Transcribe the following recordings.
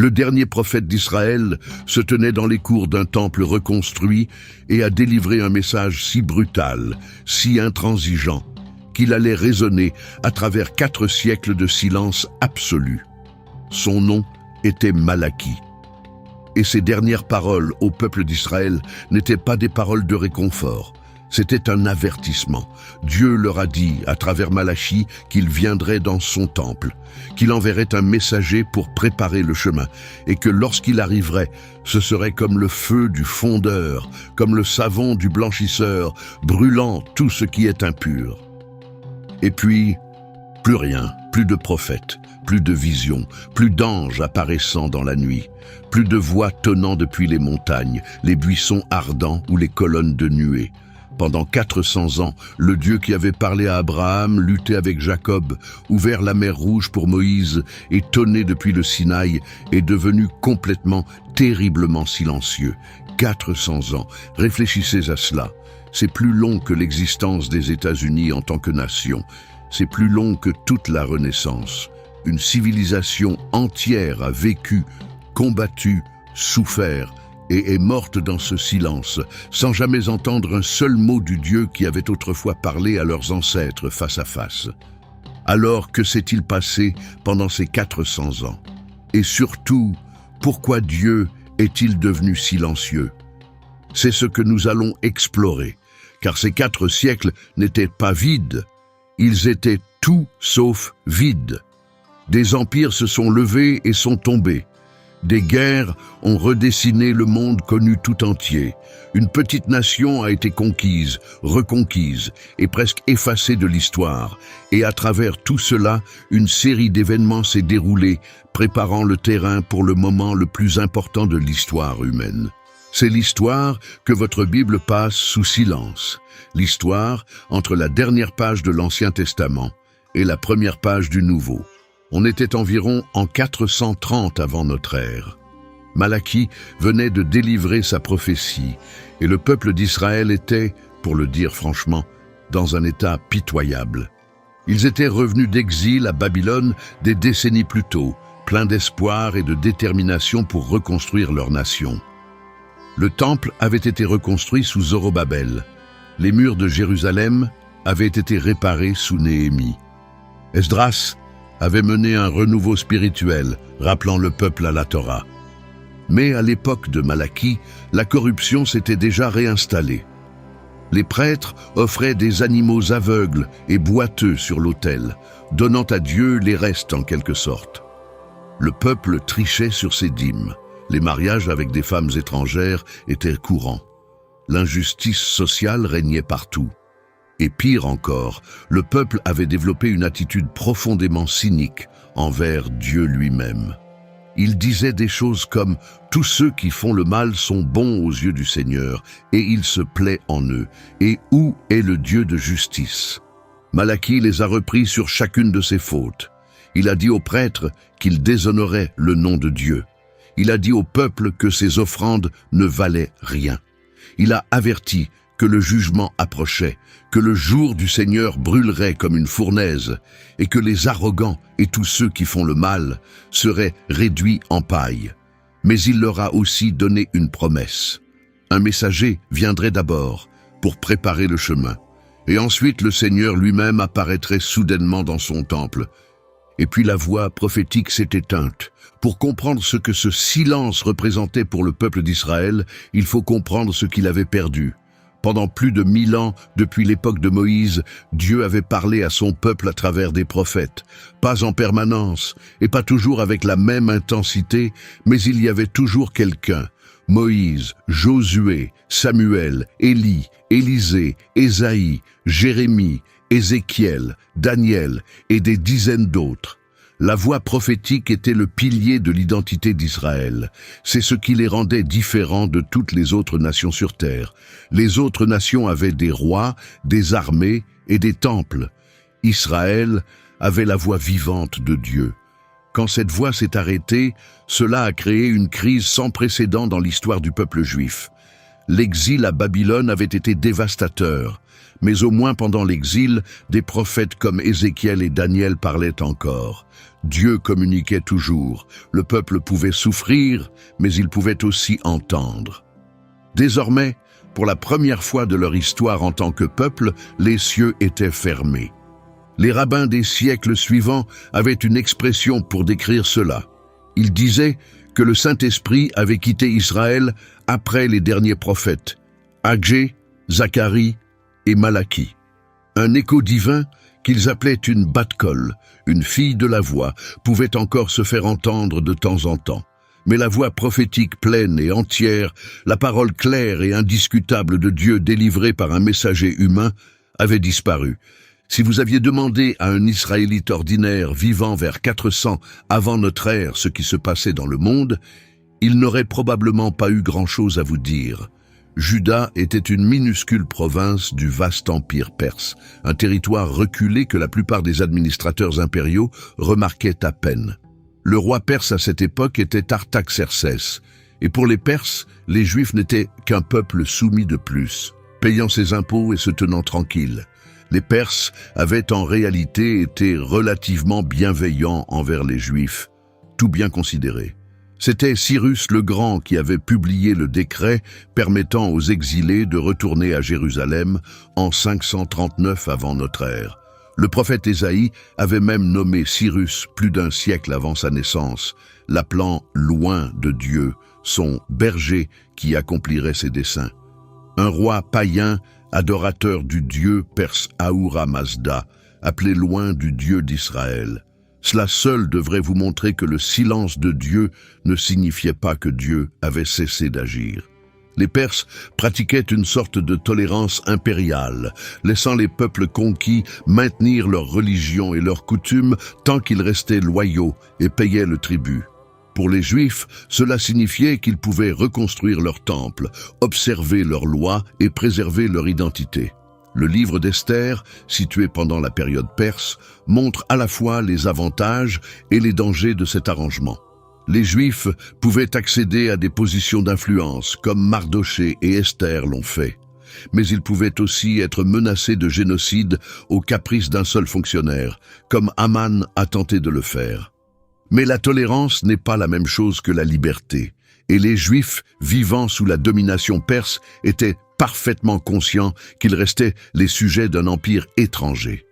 Le dernier prophète d'Israël se tenait dans les cours d'un temple reconstruit et a délivré un message si brutal, si intransigeant, qu'il allait résonner à travers 4 siècles de silence absolu. Son nom était Malachie. Et ses dernières paroles au peuple d'Israël n'étaient pas des paroles de réconfort. C'était un avertissement. Dieu leur a dit, à travers Malachie, qu'il viendrait dans son temple, qu'il enverrait un messager pour préparer le chemin, et que lorsqu'il arriverait, ce serait comme le feu du fondeur, comme le savon du blanchisseur, brûlant tout ce qui est impur. Et puis, plus rien, plus de prophètes, plus de visions, plus d'anges apparaissant dans la nuit, plus de voix tonnant depuis les montagnes, les buissons ardents ou les colonnes de nuée. Pendant 400 ans, le Dieu qui avait parlé à Abraham, lutté avec Jacob, ouvert la mer Rouge pour Moïse et tonné depuis le Sinaï, est devenu complètement, terriblement silencieux. 400 ans, réfléchissez à cela. C'est plus long que l'existence des États-Unis en tant que nation. C'est plus long que toute la Renaissance. Une civilisation entière a vécu, combattu, souffert, et est morte dans ce silence, sans jamais entendre un seul mot du Dieu qui avait autrefois parlé à leurs ancêtres face à face. Alors, que s'est-il passé pendant ces 400 ans? Et surtout, pourquoi Dieu est-il devenu silencieux? C'est ce que nous allons explorer, car ces 4 siècles n'étaient pas vides, ils étaient tout sauf vides. Des empires se sont levés et sont tombés. Des guerres ont redessiné le monde connu tout entier. Une petite nation a été conquise, reconquise et presque effacée de l'histoire. Et à travers tout cela, une série d'événements s'est déroulée, préparant le terrain pour le moment le plus important de l'histoire humaine. C'est l'histoire que votre Bible passe sous silence. L'histoire entre la dernière page de l'Ancien Testament et la première page du Nouveau. On était environ en 430 avant notre ère. Malachie venait de délivrer sa prophétie et le peuple d'Israël était, pour le dire franchement, dans un état pitoyable. Ils étaient revenus d'exil à Babylone des décennies plus tôt, pleins d'espoir et de détermination pour reconstruire leur nation. Le temple avait été reconstruit sous Zorobabel. Les murs de Jérusalem avaient été réparés sous Néhémie. Esdras avait mené un renouveau spirituel, rappelant le peuple à la Torah. Mais à l'époque de Malachie, la corruption s'était déjà réinstallée. Les prêtres offraient des animaux aveugles et boiteux sur l'autel, donnant à Dieu les restes en quelque sorte. Le peuple trichait sur ses dîmes. Les mariages avec des femmes étrangères étaient courants. L'injustice sociale régnait partout. Et pire encore, le peuple avait développé une attitude profondément cynique envers Dieu lui-même. Il disait des choses comme « Tous ceux qui font le mal sont bons aux yeux du Seigneur, et il se plaît en eux. Et où est le Dieu de justice ?» Malachie les a repris sur chacune de ses fautes. Il a dit aux prêtres qu'ils déshonoraient le nom de Dieu. Il a dit au peuple que ses offrandes ne valaient rien. Il a averti que le jugement approchait, que le jour du Seigneur brûlerait comme une fournaise, et que les arrogants et tous ceux qui font le mal seraient réduits en paille. Mais il leur a aussi donné une promesse. Un messager viendrait d'abord pour préparer le chemin, et ensuite le Seigneur lui-même apparaîtrait soudainement dans son temple. Et puis la voix prophétique s'est éteinte. Pour comprendre ce que ce silence représentait pour le peuple d'Israël, il faut comprendre ce qu'il avait perdu. Pendant plus de 1000 ans, depuis l'époque de Moïse, Dieu avait parlé à son peuple à travers des prophètes. Pas en permanence, et pas toujours avec la même intensité, mais il y avait toujours quelqu'un. Moïse, Josué, Samuel, Élie, Élisée, Ésaïe, Jérémie, Ézéchiel, Daniel et des dizaines d'autres. La voix prophétique était le pilier de l'identité d'Israël. C'est ce qui les rendait différents de toutes les autres nations sur terre. Les autres nations avaient des rois, des armées et des temples. Israël avait la voix vivante de Dieu. Quand cette voix s'est arrêtée, cela a créé une crise sans précédent dans l'histoire du peuple juif. L'exil à Babylone avait été dévastateur, mais au moins pendant l'exil, des prophètes comme Ézéchiel et Daniel parlaient encore. Dieu communiquait toujours, le peuple pouvait souffrir, mais il pouvait aussi entendre. Désormais, pour la première fois de leur histoire en tant que peuple, les cieux étaient fermés. Les rabbins des siècles suivants avaient une expression pour décrire cela. Ils disaient que le Saint-Esprit avait quitté Israël après les derniers prophètes, Agé, Zacharie et Malachie. Un écho divin qu'ils appelaient une bat-kol, une fille de la voix, pouvait encore se faire entendre de temps en temps. Mais la voix prophétique pleine et entière, la parole claire et indiscutable de Dieu délivrée par un messager humain, avait disparu. Si vous aviez demandé à un Israélite ordinaire vivant vers 400 avant notre ère ce qui se passait dans le monde, il n'aurait probablement pas eu grand-chose à vous dire. Juda était une minuscule province du vaste empire perse, un territoire reculé que la plupart des administrateurs impériaux remarquaient à peine. Le roi perse à cette époque était Artaxerxès, et pour les Perses, les Juifs n'étaient qu'un peuple soumis de plus, payant ses impôts et se tenant tranquille. Les Perses avaient en réalité été relativement bienveillants envers les Juifs, tout bien considéré. C'était Cyrus le Grand qui avait publié le décret permettant aux exilés de retourner à Jérusalem en 539 avant notre ère. Le prophète Ésaïe avait même nommé Cyrus plus d'un siècle avant sa naissance, l'appelant loin de Dieu, son berger qui accomplirait ses desseins. Un roi païen, adorateur du dieu perse Ahura Mazda, appelé loin du Dieu d'Israël. Cela seul devrait vous montrer que le silence de Dieu ne signifiait pas que Dieu avait cessé d'agir. Les Perses pratiquaient une sorte de tolérance impériale, laissant les peuples conquis maintenir leur religion et leurs coutumes tant qu'ils restaient loyaux et payaient le tribut. Pour les Juifs, cela signifiait qu'ils pouvaient reconstruire leur temple, observer leurs lois et préserver leur identité. Le livre d'Esther, situé pendant la période perse, montre à la fois les avantages et les dangers de cet arrangement. Les Juifs pouvaient accéder à des positions d'influence, comme Mardoché et Esther l'ont fait. Mais ils pouvaient aussi être menacés de génocide au caprice d'un seul fonctionnaire, comme Haman a tenté de le faire. Mais la tolérance n'est pas la même chose que la liberté, et les Juifs vivant sous la domination perse étaient parfaitement conscients qu'ils restaient les sujets d'un empire étranger.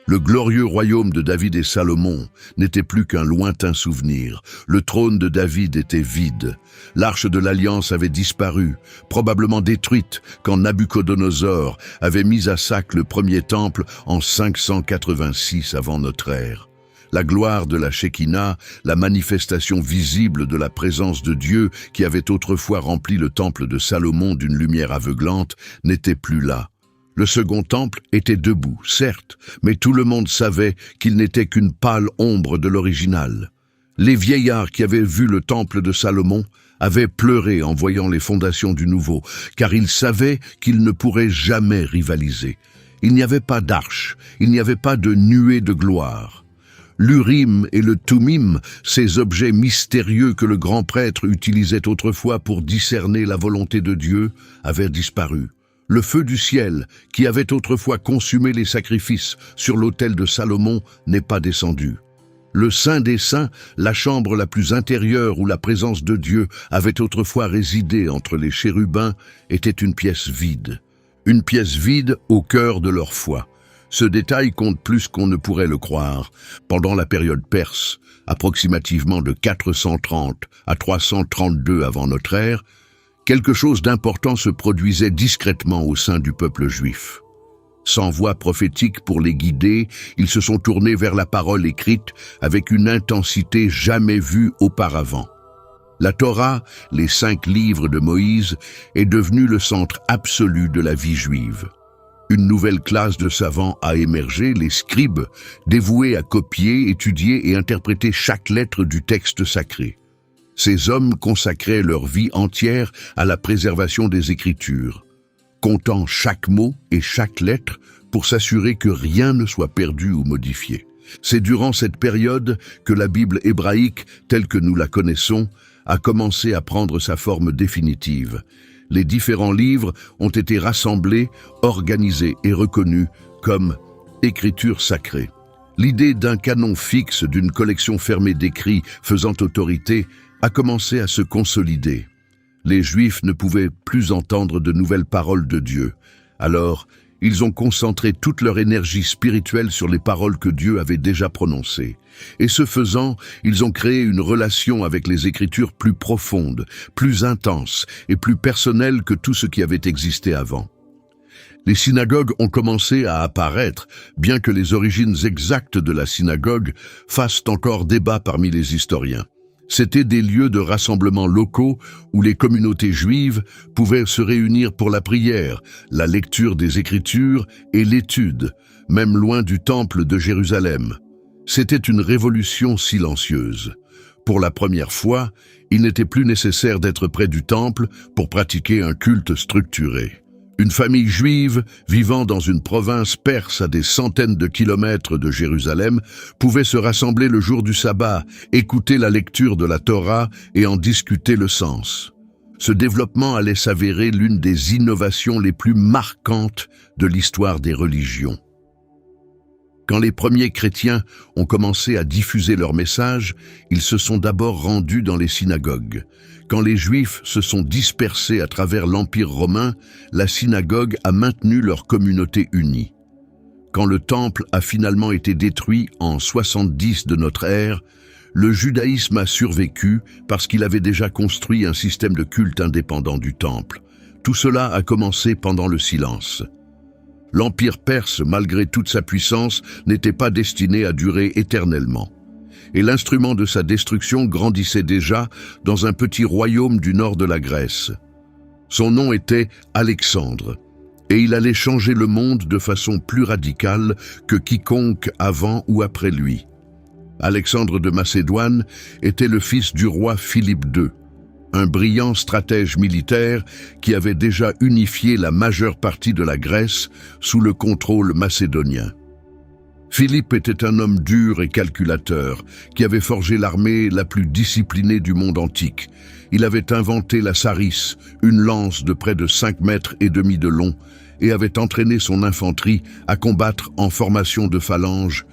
Le glorieux royaume de David et Salomon n'était plus qu'un lointain souvenir. Le trône de David était vide. L'arche de l'Alliance avait disparu, probablement détruite quand Nabuchodonosor avait mis à sac le premier temple en 586 avant notre ère. La gloire de la Shekinah, la manifestation visible de la présence de Dieu qui avait autrefois rempli le temple de Salomon d'une lumière aveuglante, n'était plus là. Le second temple était debout, certes, mais tout le monde savait qu'il n'était qu'une pâle ombre de l'original. Les vieillards qui avaient vu le temple de Salomon avaient pleuré en voyant les fondations du nouveau, car ils savaient qu'ils ne pourraient jamais rivaliser. Il n'y avait pas d'arche, il n'y avait pas de nuée de gloire. L'Urim et le Thummim, ces objets mystérieux que le grand prêtre utilisait autrefois pour discerner la volonté de Dieu, avaient disparu. Le feu du ciel, qui avait autrefois consumé les sacrifices sur l'autel de Salomon, n'est pas descendu. Le Saint des Saints, la chambre la plus intérieure où la présence de Dieu avait autrefois résidé entre les chérubins, était une pièce vide. Une pièce vide au cœur de leur foi. Ce détail compte plus qu'on ne pourrait le croire. Pendant la période perse, approximativement de 430 à 332 avant notre ère, quelque chose d'important se produisait discrètement au sein du peuple juif. Sans voix prophétique pour les guider, ils se sont tournés vers la parole écrite avec une intensité jamais vue auparavant. La Torah, les 5 livres de Moïse, est devenue le centre absolu de la vie juive. Une nouvelle classe de savants a émergé, les scribes, dévoués à copier, étudier et interpréter chaque lettre du texte sacré. Ces hommes consacraient leur vie entière à la préservation des Écritures, comptant chaque mot et chaque lettre pour s'assurer que rien ne soit perdu ou modifié. C'est durant cette période que la Bible hébraïque, telle que nous la connaissons, a commencé à prendre sa forme définitive. Les différents livres ont été rassemblés, organisés et reconnus comme écriture sacrée. L'idée d'un canon fixe, d'une collection fermée d'écrits faisant autorité, a commencé à se consolider. Les Juifs ne pouvaient plus entendre de nouvelles paroles de Dieu. Alors, ils ont concentré toute leur énergie spirituelle sur les paroles que Dieu avait déjà prononcées. Et ce faisant, ils ont créé une relation avec les Écritures plus profonde, plus intense et plus personnelle que tout ce qui avait existé avant. Les synagogues ont commencé à apparaître, bien que les origines exactes de la synagogue fassent encore débat parmi les historiens. C'étaient des lieux de rassemblement locaux où les communautés juives pouvaient se réunir pour la prière, la lecture des Écritures et l'étude, même loin du temple de Jérusalem. C'était une révolution silencieuse. Pour la première fois, il n'était plus nécessaire d'être près du temple pour pratiquer un culte structuré. Une famille juive vivant dans une province perse à des centaines de kilomètres de Jérusalem pouvait se rassembler le jour du sabbat, écouter la lecture de la Torah et en discuter le sens. Ce développement allait s'avérer l'une des innovations les plus marquantes de l'histoire des religions. Quand les premiers chrétiens ont commencé à diffuser leur message, ils se sont d'abord rendus dans les synagogues. Quand les Juifs se sont dispersés à travers l'Empire romain, la synagogue a maintenu leur communauté unie. Quand le temple a finalement été détruit en 70 de notre ère, le judaïsme a survécu parce qu'il avait déjà construit un système de culte indépendant du temple. Tout cela a commencé pendant le silence. L'Empire perse, malgré toute sa puissance, n'était pas destiné à durer éternellement. Et l'instrument de sa destruction grandissait déjà dans un petit royaume du nord de la Grèce. Son nom était Alexandre, et il allait changer le monde de façon plus radicale que quiconque avant ou après lui. Alexandre de Macédoine était le fils du roi Philippe II, un brillant stratège militaire qui avait déjà unifié la majeure partie de la Grèce sous le contrôle macédonien. Philippe était un homme dur et calculateur qui avait forgé l'armée la plus disciplinée du monde antique. Il avait inventé la sarisse, une lance de près de 5 mètres et demi de long, et avait entraîné son infanterie à combattre en formation de phalange,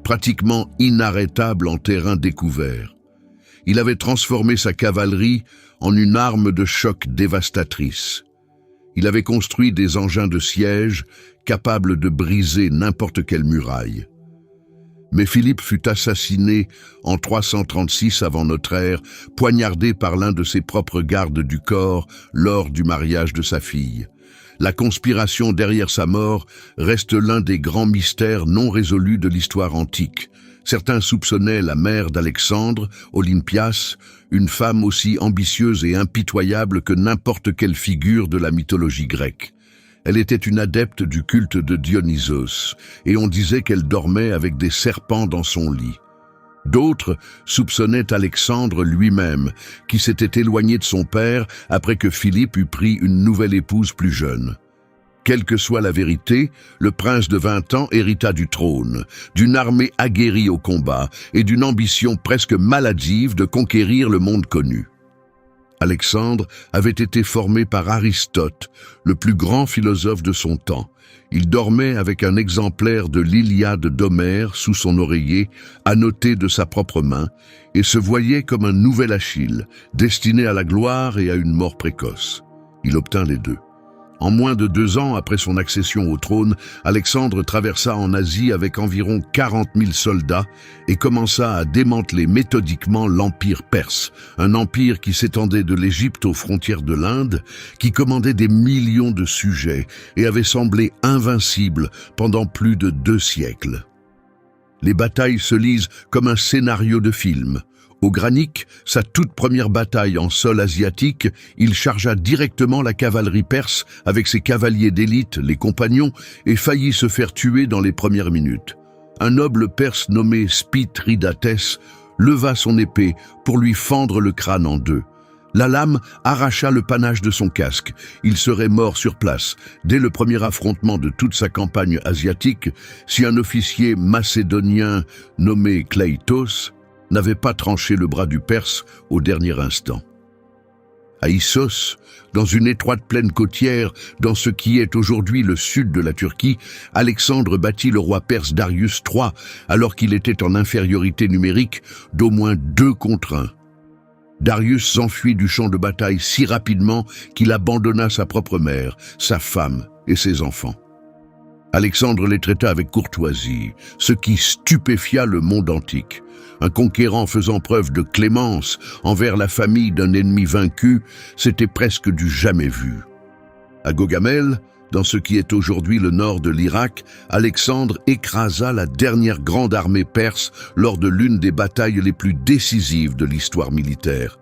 pratiquement inarrêtable en terrain découvert. Il avait transformé sa cavalerie en une arme de choc dévastatrice. Il avait construit des engins de siège capables de briser n'importe quelle muraille. Mais Philippe fut assassiné en 336 avant notre ère, poignardé par l'un de ses propres gardes du corps lors du mariage de sa fille. La conspiration derrière sa mort reste l'un des grands mystères non résolus de l'histoire antique. Certains soupçonnaient la mère d'Alexandre, Olympias, une femme aussi ambitieuse et impitoyable que n'importe quelle figure de la mythologie grecque. Elle était une adepte du culte de Dionysos, et on disait qu'elle dormait avec des serpents dans son lit. D'autres soupçonnaient Alexandre lui-même, qui s'était éloigné de son père après que Philippe eut pris une nouvelle épouse plus jeune. Quelle que soit la vérité, le prince de 20 ans hérita du trône, d'une armée aguerrie au combat et d'une ambition presque maladive de conquérir le monde connu. Alexandre avait été formé par Aristote, le plus grand philosophe de son temps. Il dormait avec un exemplaire de l'Iliade d'Homère sous son oreiller, annoté de sa propre main, et se voyait comme un nouvel Achille, destiné à la gloire et à une mort précoce. Il obtint les deux. En moins de 2 ans après son accession au trône, Alexandre traversa en Asie avec environ 40 000 soldats et commença à démanteler méthodiquement l'Empire perse, un empire qui s'étendait de l'Égypte aux frontières de l'Inde, qui commandait des millions de sujets et avait semblé invincible pendant plus de 2 siècles. Les batailles se lisent comme un scénario de film. Au Granique, sa toute première bataille en sol asiatique, il chargea directement la cavalerie perse avec ses cavaliers d'élite, les compagnons, et faillit se faire tuer dans les premières minutes. Un noble perse nommé Spithridates leva son épée pour lui fendre le crâne en 2. La lame arracha le panache de son casque. Il serait mort sur place, dès le premier affrontement de toute sa campagne asiatique, si un officier macédonien nommé Kleitos n'avait pas tranché le bras du Perse au dernier instant. À Issos, dans une étroite plaine côtière, dans ce qui est aujourd'hui le sud de la Turquie, Alexandre battit le roi perse Darius III, alors qu'il était en infériorité numérique d'au moins 2 contre 1. Darius s'enfuit du champ de bataille si rapidement qu'il abandonna sa propre mère, sa femme et ses enfants. Alexandre les traita avec courtoisie, ce qui stupéfia le monde antique. Un conquérant faisant preuve de clémence envers la famille d'un ennemi vaincu, c'était presque du jamais vu. À Gaugamel, dans ce qui est aujourd'hui le nord de l'Irak, Alexandre écrasa la dernière grande armée perse lors de l'une des batailles les plus décisives de l'histoire militaire.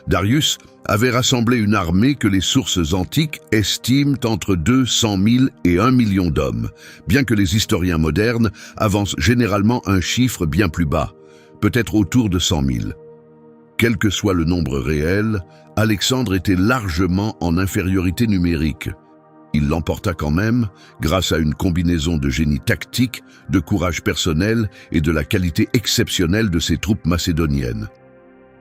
Darius avait rassemblé une armée que les sources antiques estiment entre 200 000 et 1 million d'hommes, bien que les historiens modernes avancent généralement un chiffre bien plus bas, peut-être autour de 100 000. Quel que soit le nombre réel, Alexandre était largement en infériorité numérique. Il l'emporta quand même grâce à une combinaison de génie tactique, de courage personnel et de la qualité exceptionnelle de ses troupes macédoniennes.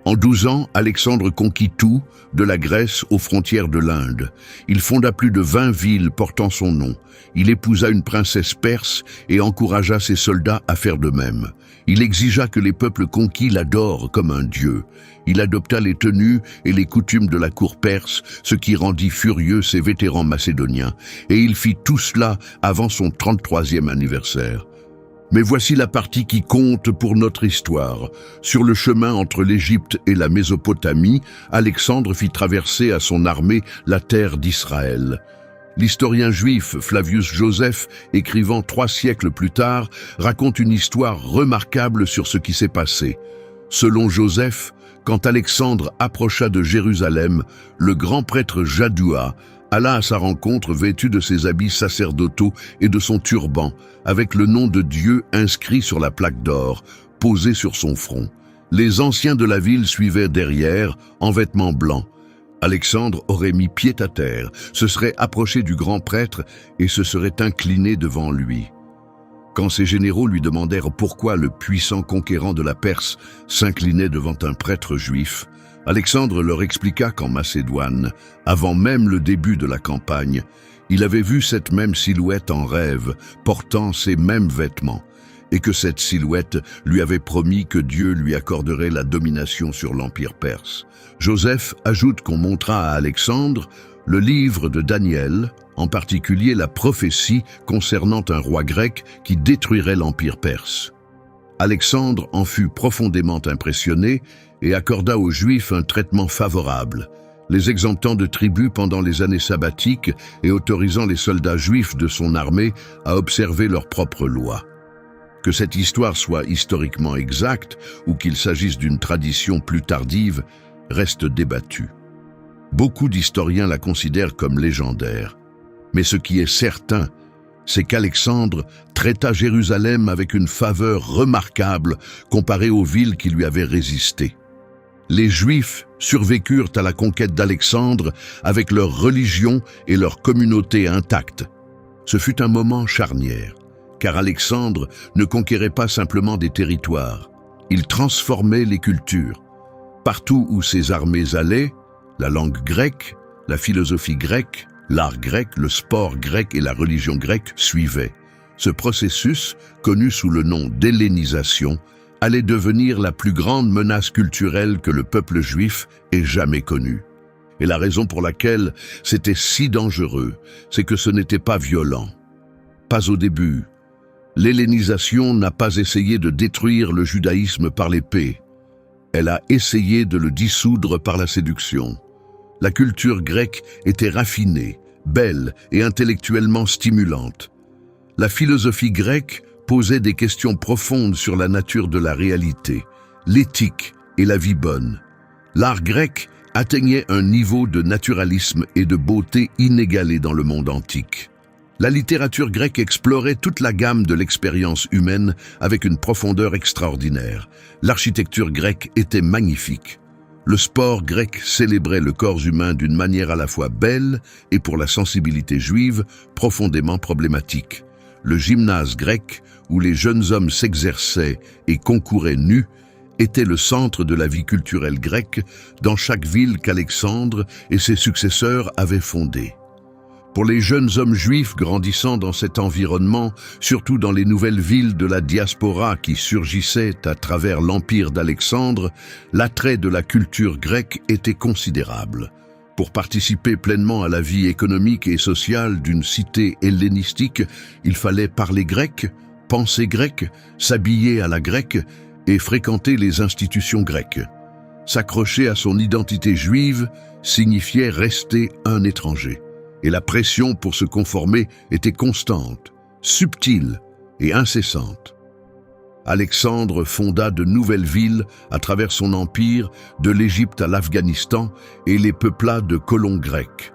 En 12 ans, Alexandre conquit tout, de la Grèce aux frontières de l'Inde. Il fonda plus de 20 villes portant son nom. Il épousa une princesse perse et encouragea ses soldats à faire de même. Il exigea que les peuples conquis l'adorent comme un dieu. Il adopta les tenues et les coutumes de la cour perse, ce qui rendit furieux ses vétérans macédoniens. Et il fit tout cela avant son 33e anniversaire. Mais voici la partie qui compte pour notre histoire. Sur le chemin entre l'Égypte et la Mésopotamie, Alexandre fit traverser à son armée la terre d'Israël. L'historien juif Flavius Joseph, écrivant 3 siècles plus tard, raconte une histoire remarquable sur ce qui s'est passé. Selon Joseph, quand Alexandre approcha de Jérusalem, le grand prêtre Jaddua alla à sa rencontre vêtu de ses habits sacerdotaux et de son turban, avec le nom de Dieu inscrit sur la plaque d'or, posée sur son front. Les anciens de la ville suivaient derrière, en vêtements blancs. Alexandre aurait mis pied à terre, se serait approché du grand prêtre et se serait incliné devant lui. Quand ses généraux lui demandèrent pourquoi le puissant conquérant de la Perse s'inclinait devant un prêtre juif, Alexandre leur expliqua qu'en Macédoine, avant même le début de la campagne, il avait vu cette même silhouette en rêve, portant ces mêmes vêtements, et que cette silhouette lui avait promis que Dieu lui accorderait la domination sur l'Empire perse. Joseph ajoute qu'on montra à Alexandre le livre de Daniel, en particulier la prophétie concernant un roi grec qui détruirait l'Empire perse. Alexandre en fut profondément impressionné et accorda aux Juifs un traitement favorable, les exemptant de tribut pendant les années sabbatiques et autorisant les soldats juifs de son armée à observer leurs propres lois. Que cette histoire soit historiquement exacte ou qu'il s'agisse d'une tradition plus tardive, reste débattu. Beaucoup d'historiens la considèrent comme légendaire. Mais ce qui est certain, c'est qu'Alexandre traita Jérusalem avec une faveur remarquable comparée aux villes qui lui avaient résisté. Les Juifs survécurent à la conquête d'Alexandre avec leur religion et leur communauté intactes. Ce fut un moment charnière, car Alexandre ne conquérait pas simplement des territoires, il transformait les cultures. Partout où ses armées allaient, la langue grecque, la philosophie grecque, l'art grec, le sport grec et la religion grecque suivaient. Ce processus, connu sous le nom d'hellénisation, allait devenir la plus grande menace culturelle que le peuple juif ait jamais connue. Et la raison pour laquelle c'était si dangereux, c'est que ce n'était pas violent. Pas au début. L'hellénisation n'a pas essayé de détruire le judaïsme par l'épée. Elle a essayé de le dissoudre par la séduction. La culture grecque était raffinée, belle et intellectuellement stimulante. La philosophie grecque posait des questions profondes sur la nature de la réalité, l'éthique et la vie bonne. L'art grec atteignait un niveau de naturalisme et de beauté inégalé dans le monde antique. La littérature grecque explorait toute la gamme de l'expérience humaine avec une profondeur extraordinaire. L'architecture grecque était magnifique. Le sport grec célébrait le corps humain d'une manière à la fois belle et, pour la sensibilité juive, profondément problématique. Le gymnase grec, où les jeunes hommes s'exerçaient et concouraient nus, était le centre de la vie culturelle grecque dans chaque ville qu'Alexandre et ses successeurs avaient fondée. Pour les jeunes hommes juifs grandissant dans cet environnement, surtout dans les nouvelles villes de la diaspora qui surgissaient à travers l'empire d'Alexandre, l'attrait de la culture grecque était considérable. Pour participer pleinement à la vie économique et sociale d'une cité hellénistique, il fallait parler grec, penser grec, s'habiller à la grecque et fréquenter les institutions grecques. S'accrocher à son identité juive signifiait rester un étranger. Et la pression pour se conformer était constante, subtile et incessante. Alexandre fonda de nouvelles villes à travers son empire, de l'Égypte à l'Afghanistan, et les peupla de colons grecs.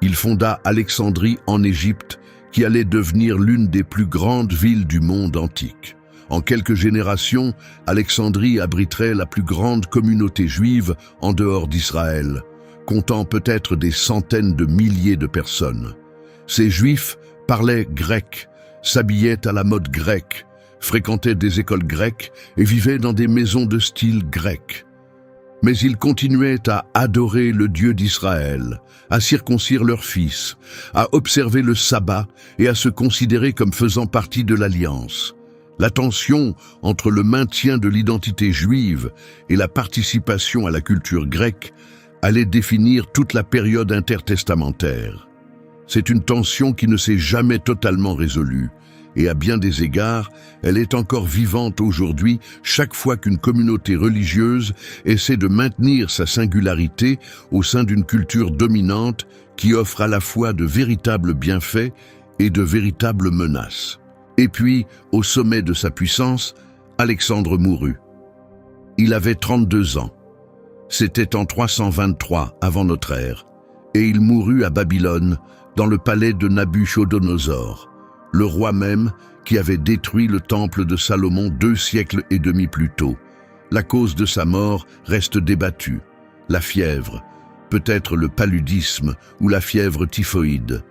Il fonda Alexandrie en Égypte, qui allait devenir l'une des plus grandes villes du monde antique. En quelques générations, Alexandrie abriterait la plus grande communauté juive en dehors d'Israël, comptant peut-être des centaines de milliers de personnes. Ces Juifs parlaient grec, s'habillaient à la mode grecque, fréquentaient des écoles grecques et vivaient dans des maisons de style grec. Mais ils continuaient à adorer le Dieu d'Israël, à circoncire leurs fils, à observer le sabbat et à se considérer comme faisant partie de l'Alliance. La tension entre le maintien de l'identité juive et la participation à la culture grecque allait définir toute la période intertestamentaire. C'est une tension qui ne s'est jamais totalement résolue, et à bien des égards, elle est encore vivante aujourd'hui chaque fois qu'une communauté religieuse essaie de maintenir sa singularité au sein d'une culture dominante qui offre à la fois de véritables bienfaits et de véritables menaces. Et puis, au sommet de sa puissance, Alexandre mourut. Il avait 32 ans. C'était en 323 avant notre ère, et il mourut à Babylone, dans le palais de Nabuchodonosor, le roi même qui avait détruit le temple de Salomon 2 siècles et demi plus tôt. La cause de sa mort reste débattue. La fièvre, peut-être le paludisme ou la fièvre typhoïde.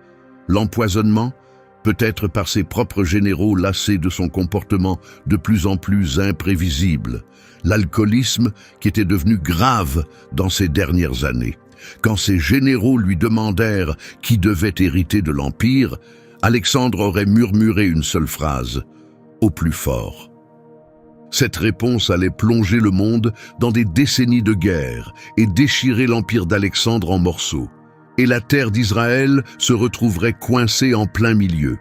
L'empoisonnement, peut-être par ses propres généraux lassés de son comportement de plus en plus imprévisible. L'alcoolisme qui était devenu grave dans ces dernières années. Quand ses généraux lui demandèrent qui devait hériter de l'Empire, Alexandre aurait murmuré une seule phrase, « Au plus fort ». Cette réponse allait plonger le monde dans des décennies de guerre et déchirer l'Empire d'Alexandre en morceaux. Et la terre d'Israël se retrouverait coincée en plein milieu.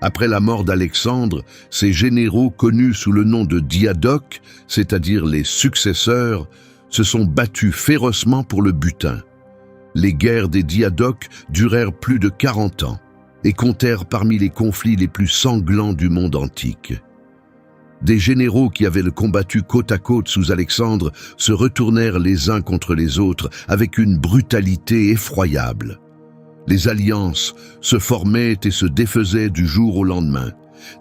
Après la mort d'Alexandre, ses généraux connus sous le nom de diadoques, c'est-à-dire les successeurs, se sont battus férocement pour le butin. Les guerres des diadoques durèrent plus de 40 ans et comptèrent parmi les conflits les plus sanglants du monde antique. Des généraux qui avaient combattu côte à côte sous Alexandre se retournèrent les uns contre les autres avec une brutalité effroyable. Les alliances se formaient et se défaisaient du jour au lendemain.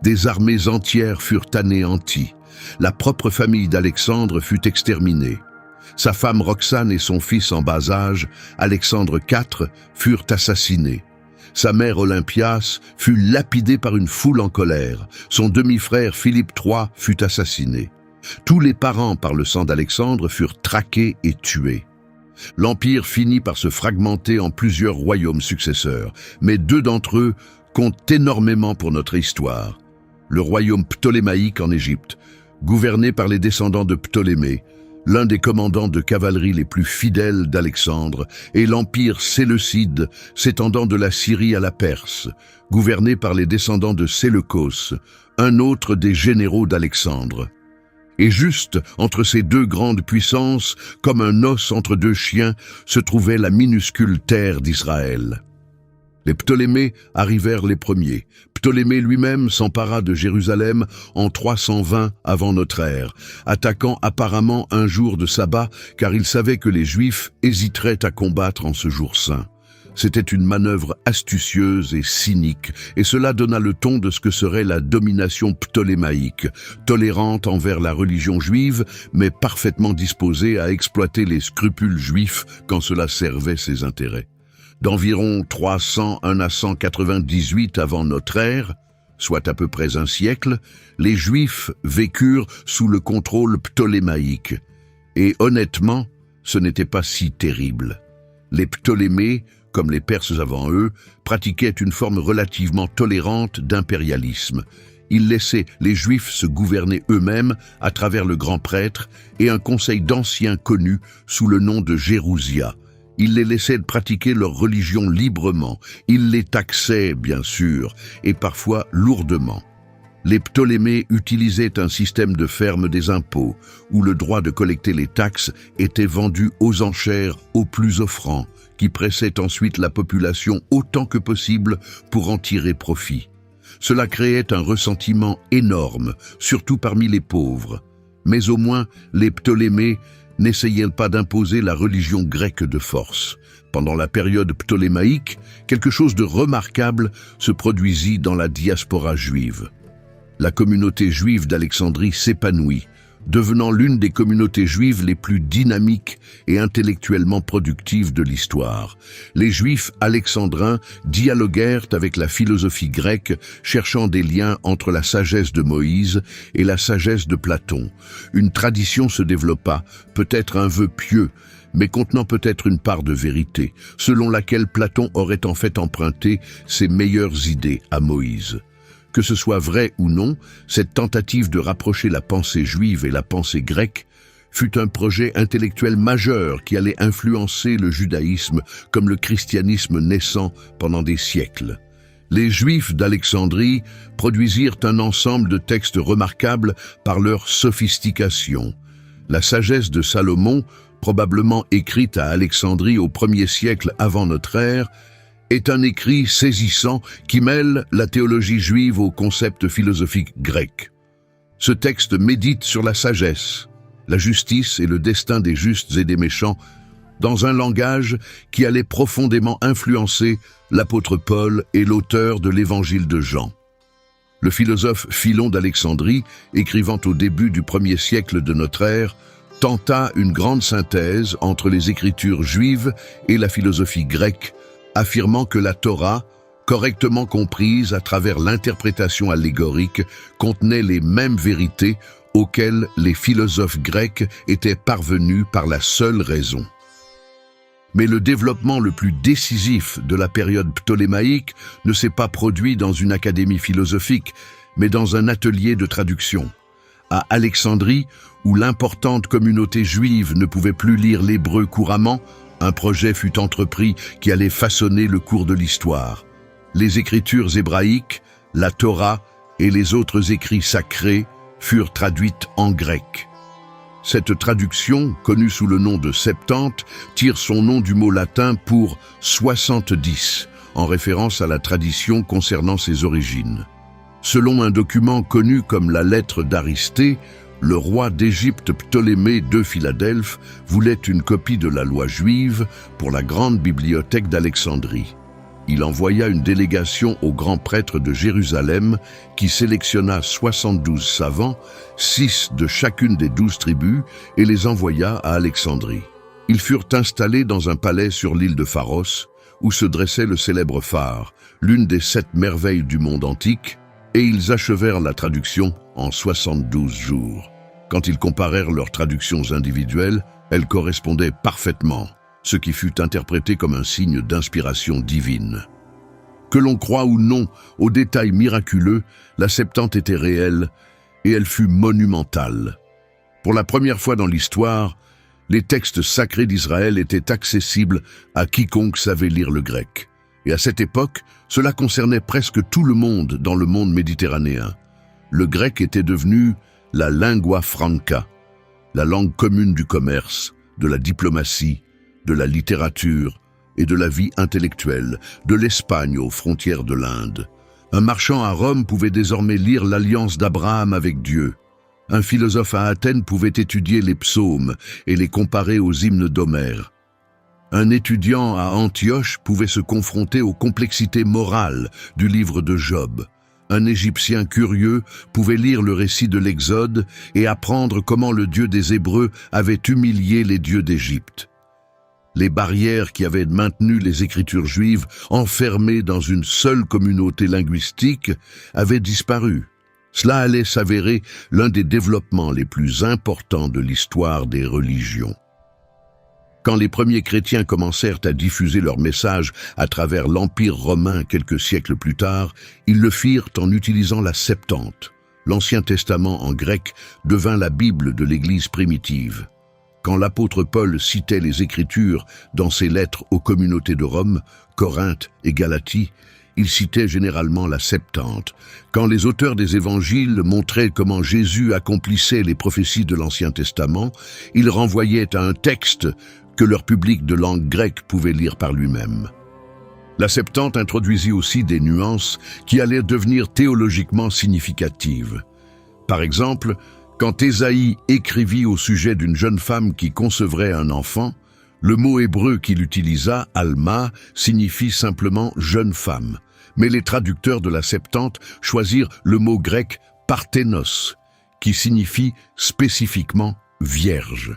Des armées entières furent anéanties. La propre famille d'Alexandre fut exterminée. Sa femme Roxane et son fils en bas âge, Alexandre IV, furent assassinés. Sa mère Olympias fut lapidée par une foule en colère. Son demi-frère Philippe III fut assassiné. Tous les parents par le sang d'Alexandre furent traqués et tués. L'Empire finit par se fragmenter en plusieurs royaumes successeurs, mais deux d'entre eux comptent énormément pour notre histoire. Le royaume ptolémaïque en Égypte, gouverné par les descendants de Ptolémée, l'un des commandants de cavalerie les plus fidèles d'Alexandre, et l'empire séleucide s'étendant de la Syrie à la Perse, gouverné par les descendants de Séleucos, un autre des généraux d'Alexandre. Et juste entre ces deux grandes puissances, comme un os entre deux chiens, se trouvait la minuscule terre d'Israël. Les Ptolémées arrivèrent les premiers. Ptolémée lui-même s'empara de Jérusalem en 320 avant notre ère, attaquant apparemment un jour de sabbat car il savait que les Juifs hésiteraient à combattre en ce jour saint. C'était une manœuvre astucieuse et cynique, et cela donna le ton de ce que serait la domination ptolémaïque, tolérante envers la religion juive, mais parfaitement disposée à exploiter les scrupules juifs quand cela servait ses intérêts. D'environ 301 à 198 avant notre ère, soit à peu près un siècle, les Juifs vécurent sous le contrôle ptolémaïque. Et honnêtement, ce n'était pas si terrible. Les Ptolémées, comme les Perses avant eux, pratiquaient une forme relativement tolérante d'impérialisme. Ils laissaient les Juifs se gouverner eux-mêmes à travers le grand prêtre et un conseil d'anciens connus sous le nom de Gérousia. Ils les laissaient pratiquer leur religion librement. Ils les taxaient, bien sûr, et parfois lourdement. Les Ptolémées utilisaient un système de ferme des impôts, où le droit de collecter les taxes était vendu aux enchères aux plus offrants, qui pressaient ensuite la population autant que possible pour en tirer profit. Cela créait un ressentiment énorme, surtout parmi les pauvres. Mais au moins, les Ptolémées n'essayaient pas d'imposer la religion grecque de force. Pendant la période ptolémaïque, quelque chose de remarquable se produisit dans la diaspora juive. La communauté juive d'Alexandrie s'épanouit, devenant l'une des communautés juives les plus dynamiques et intellectuellement productives de l'histoire. Les Juifs alexandrins dialoguèrent avec la philosophie grecque, cherchant des liens entre la sagesse de Moïse et la sagesse de Platon. Une tradition se développa, peut-être un vœu pieux, mais contenant peut-être une part de vérité, selon laquelle Platon aurait en fait emprunté ses meilleures idées à Moïse. Que ce soit vrai ou non, cette tentative de rapprocher la pensée juive et la pensée grecque fut un projet intellectuel majeur qui allait influencer le judaïsme comme le christianisme naissant pendant des siècles. Les Juifs d'Alexandrie produisirent un ensemble de textes remarquables par leur sophistication. La sagesse de Salomon, probablement écrite à Alexandrie au 1er siècle avant notre ère, est un écrit saisissant qui mêle la théologie juive au concept philosophique grec. Ce texte médite sur la sagesse, la justice et le destin des justes et des méchants dans un langage qui allait profondément influencer l'apôtre Paul et l'auteur de l'évangile de Jean. Le philosophe Philon d'Alexandrie, écrivant au début du 1er siècle de notre ère, tenta une grande synthèse entre les écritures juives et la philosophie grecque, affirmant que la Torah, correctement comprise à travers l'interprétation allégorique, contenait les mêmes vérités auxquelles les philosophes grecs étaient parvenus par la seule raison. Mais le développement le plus décisif de la période ptolémaïque ne s'est pas produit dans une académie philosophique, mais dans un atelier de traduction. À Alexandrie, où l'importante communauté juive ne pouvait plus lire l'hébreu couramment, un projet fut entrepris qui allait façonner le cours de l'histoire. Les écritures hébraïques, la Torah et les autres écrits sacrés furent traduites en grec. Cette traduction, connue sous le nom de Septante, tire son nom du mot latin pour 70, en référence à la tradition concernant ses origines. Selon un document connu comme la lettre d'Aristée, le roi d'Égypte Ptolémée II Philadelphe voulait une copie de la loi juive pour la grande bibliothèque d'Alexandrie. Il envoya une délégation au grand prêtre de Jérusalem qui sélectionna 72 savants, 6 de chacune des 12 tribus, et les envoya à Alexandrie. Ils furent installés dans un palais sur l'île de Pharos, où se dressait le célèbre phare, l'une des 7 merveilles du monde antique, et ils achevèrent la traduction en 72 jours. Quand ils comparèrent leurs traductions individuelles, elles correspondaient parfaitement, ce qui fut interprété comme un signe d'inspiration divine. Que l'on croie ou non aux détails miraculeux, la Septante était réelle et elle fut monumentale. Pour la première fois dans l'histoire, les textes sacrés d'Israël étaient accessibles à quiconque savait lire le grec. Et à cette époque, cela concernait presque tout le monde dans le monde méditerranéen. Le grec était devenu la lingua franca, la langue commune du commerce, de la diplomatie, de la littérature et de la vie intellectuelle, de l'Espagne aux frontières de l'Inde. Un marchand à Rome pouvait désormais lire l'alliance d'Abraham avec Dieu. Un philosophe à Athènes pouvait étudier les psaumes et les comparer aux hymnes d'Homère. Un étudiant à Antioche pouvait se confronter aux complexités morales du livre de Job. Un Égyptien curieux pouvait lire le récit de l'Exode et apprendre comment le Dieu des Hébreux avait humilié les dieux d'Égypte. Les barrières qui avaient maintenu les écritures juives enfermées dans une seule communauté linguistique avaient disparu. Cela allait s'avérer l'un des développements les plus importants de l'histoire des religions. Quand les premiers chrétiens commencèrent à diffuser leur message à travers l'Empire romain quelques siècles plus tard, ils le firent en utilisant la Septante. L'Ancien Testament en grec devint la Bible de l'Église primitive. Quand l'apôtre Paul citait les Écritures dans ses lettres aux communautés de Rome, Corinthe et Galatie, il citait généralement la Septante. Quand les auteurs des évangiles montraient comment Jésus accomplissait les prophéties de l'Ancien Testament, ils renvoyaient à un texte que leur public de langue grecque pouvait lire par lui-même. La Septante introduisit aussi des nuances qui allaient devenir théologiquement significatives. Par exemple, quand Ésaïe écrivit au sujet d'une jeune femme qui concevrait un enfant, le mot hébreu qu'il utilisa, Alma, signifie simplement « jeune femme », mais les traducteurs de la Septante choisirent le mot grec « parthénos », qui signifie spécifiquement « vierge ».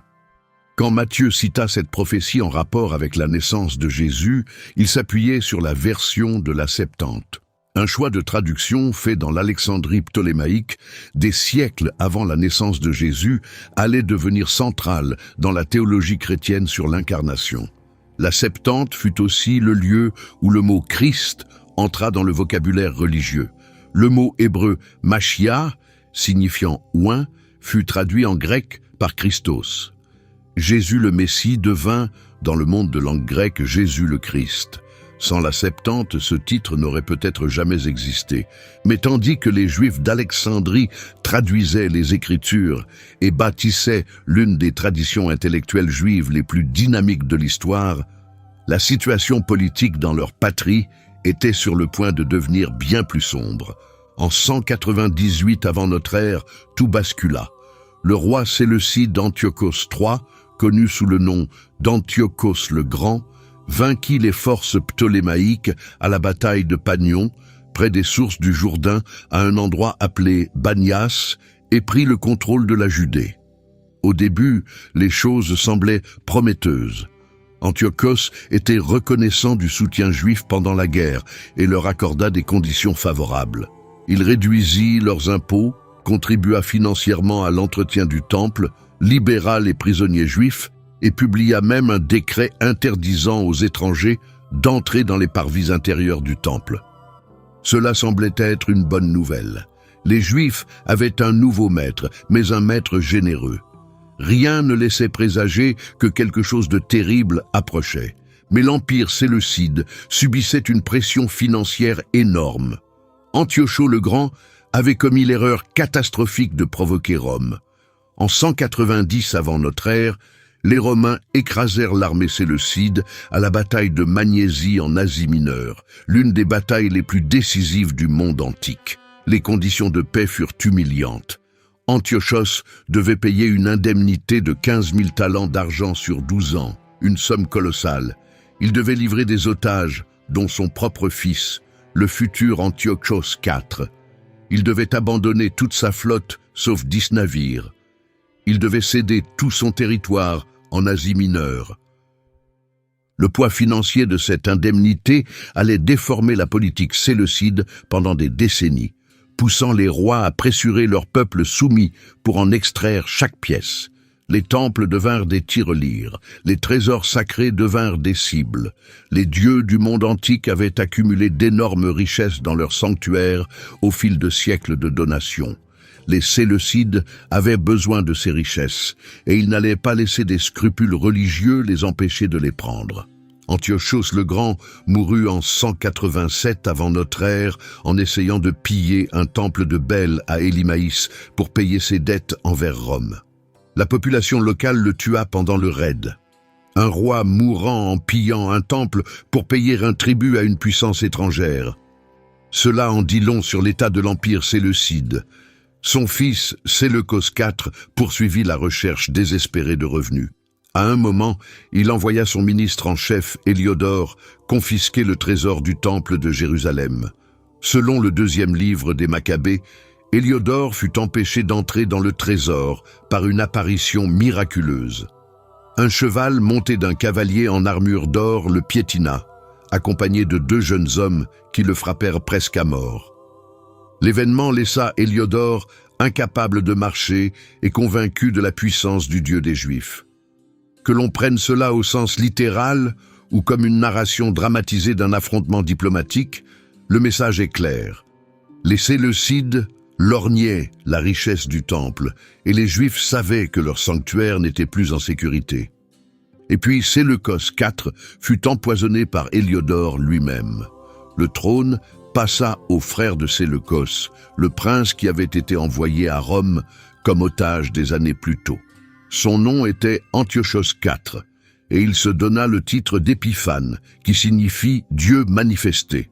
Quand Matthieu cita cette prophétie en rapport avec la naissance de Jésus, il s'appuyait sur la version de la Septante. Un choix de traduction fait dans l'Alexandrie ptolémaïque des siècles avant la naissance de Jésus allait devenir central dans la théologie chrétienne sur l'incarnation. La Septante fut aussi le lieu où le mot Christ entra dans le vocabulaire religieux. Le mot hébreu Machia, signifiant oint, fut traduit en grec par Christos. Jésus le Messie devint, dans le monde de langue grecque, Jésus le Christ. Sans la Septante, ce titre n'aurait peut-être jamais existé. Mais tandis que les Juifs d'Alexandrie traduisaient les Écritures et bâtissaient l'une des traditions intellectuelles juives les plus dynamiques de l'histoire, la situation politique dans leur patrie était sur le point de devenir bien plus sombre. En 198 avant notre ère, tout bascula. Le roi séleucide Antiochos III, connu sous le nom d'Antiochos le Grand, vainquit les forces ptolémaïques à la bataille de Panion, près des sources du Jourdain, à un endroit appelé Banias, et prit le contrôle de la Judée. Au début, les choses semblaient prometteuses. Antiochos était reconnaissant du soutien juif pendant la guerre et leur accorda des conditions favorables. Il réduisit leurs impôts, contribua financièrement à l'entretien du temple, libéra les prisonniers juifs et publia même un décret interdisant aux étrangers d'entrer dans les parvis intérieures du temple. Cela semblait être une bonne nouvelle. Les Juifs avaient un nouveau maître, mais un maître généreux. Rien ne laissait présager que quelque chose de terrible approchait. Mais l'Empire séleucide subissait une pression financière énorme. Antiochos le Grand avait commis l'erreur catastrophique de provoquer Rome. En 190 avant notre ère, les Romains écrasèrent l'armée séleucide à la bataille de Magnésie en Asie mineure, l'une des batailles les plus décisives du monde antique. Les conditions de paix furent humiliantes. Antiochos devait payer une indemnité de 15 000 talents d'argent sur 12 ans, une somme colossale. Il devait livrer des otages, dont son propre fils, le futur Antiochos IV. Il devait abandonner toute sa flotte, sauf 10 navires. Il devait céder tout son territoire en Asie mineure. Le poids financier de cette indemnité allait déformer la politique séleucide pendant des décennies, poussant les rois à pressurer leur peuple soumis pour en extraire chaque pièce. Les temples devinrent des tirelires, les trésors sacrés devinrent des cibles. Les dieux du monde antique avaient accumulé d'énormes richesses dans leurs sanctuaires au fil de siècles de donations. Les Séleucides avaient besoin de ces richesses, et ils n'allaient pas laisser des scrupules religieux les empêcher de les prendre. Antiochos le Grand mourut en 187 avant notre ère en essayant de piller un temple de Bel à Élimaïs pour payer ses dettes envers Rome. La population locale le tua pendant le raid. Un roi mourant en pillant un temple pour payer un tribut à une puissance étrangère. Cela en dit long sur l'état de l'Empire séleucide. Son fils, Séleucos IV, poursuivit la recherche désespérée de revenus. À un moment, il envoya son ministre en chef, Héliodore, confisquer le trésor du temple de Jérusalem. Selon le 2e livre des Maccabées, Héliodore fut empêché d'entrer dans le trésor par une apparition miraculeuse. Un cheval monté d'un cavalier en armure d'or le piétina, accompagné de 2 jeunes hommes qui le frappèrent presque à mort. L'événement laissa Héliodore incapable de marcher et convaincu de la puissance du Dieu des Juifs. Que l'on prenne cela au sens littéral ou comme une narration dramatisée d'un affrontement diplomatique, le message est clair. Les Séleucides lorgnaient la richesse du temple et les Juifs savaient que leur sanctuaire n'était plus en sécurité. Et puis Séleucos IV fut empoisonné par Héliodore lui-même. Le trône passa au frère de Séleucos, le prince qui avait été envoyé à Rome comme otage des années plus tôt. Son nom était Antiochos IV, et il se donna le titre d'Épiphane, qui signifie Dieu manifesté.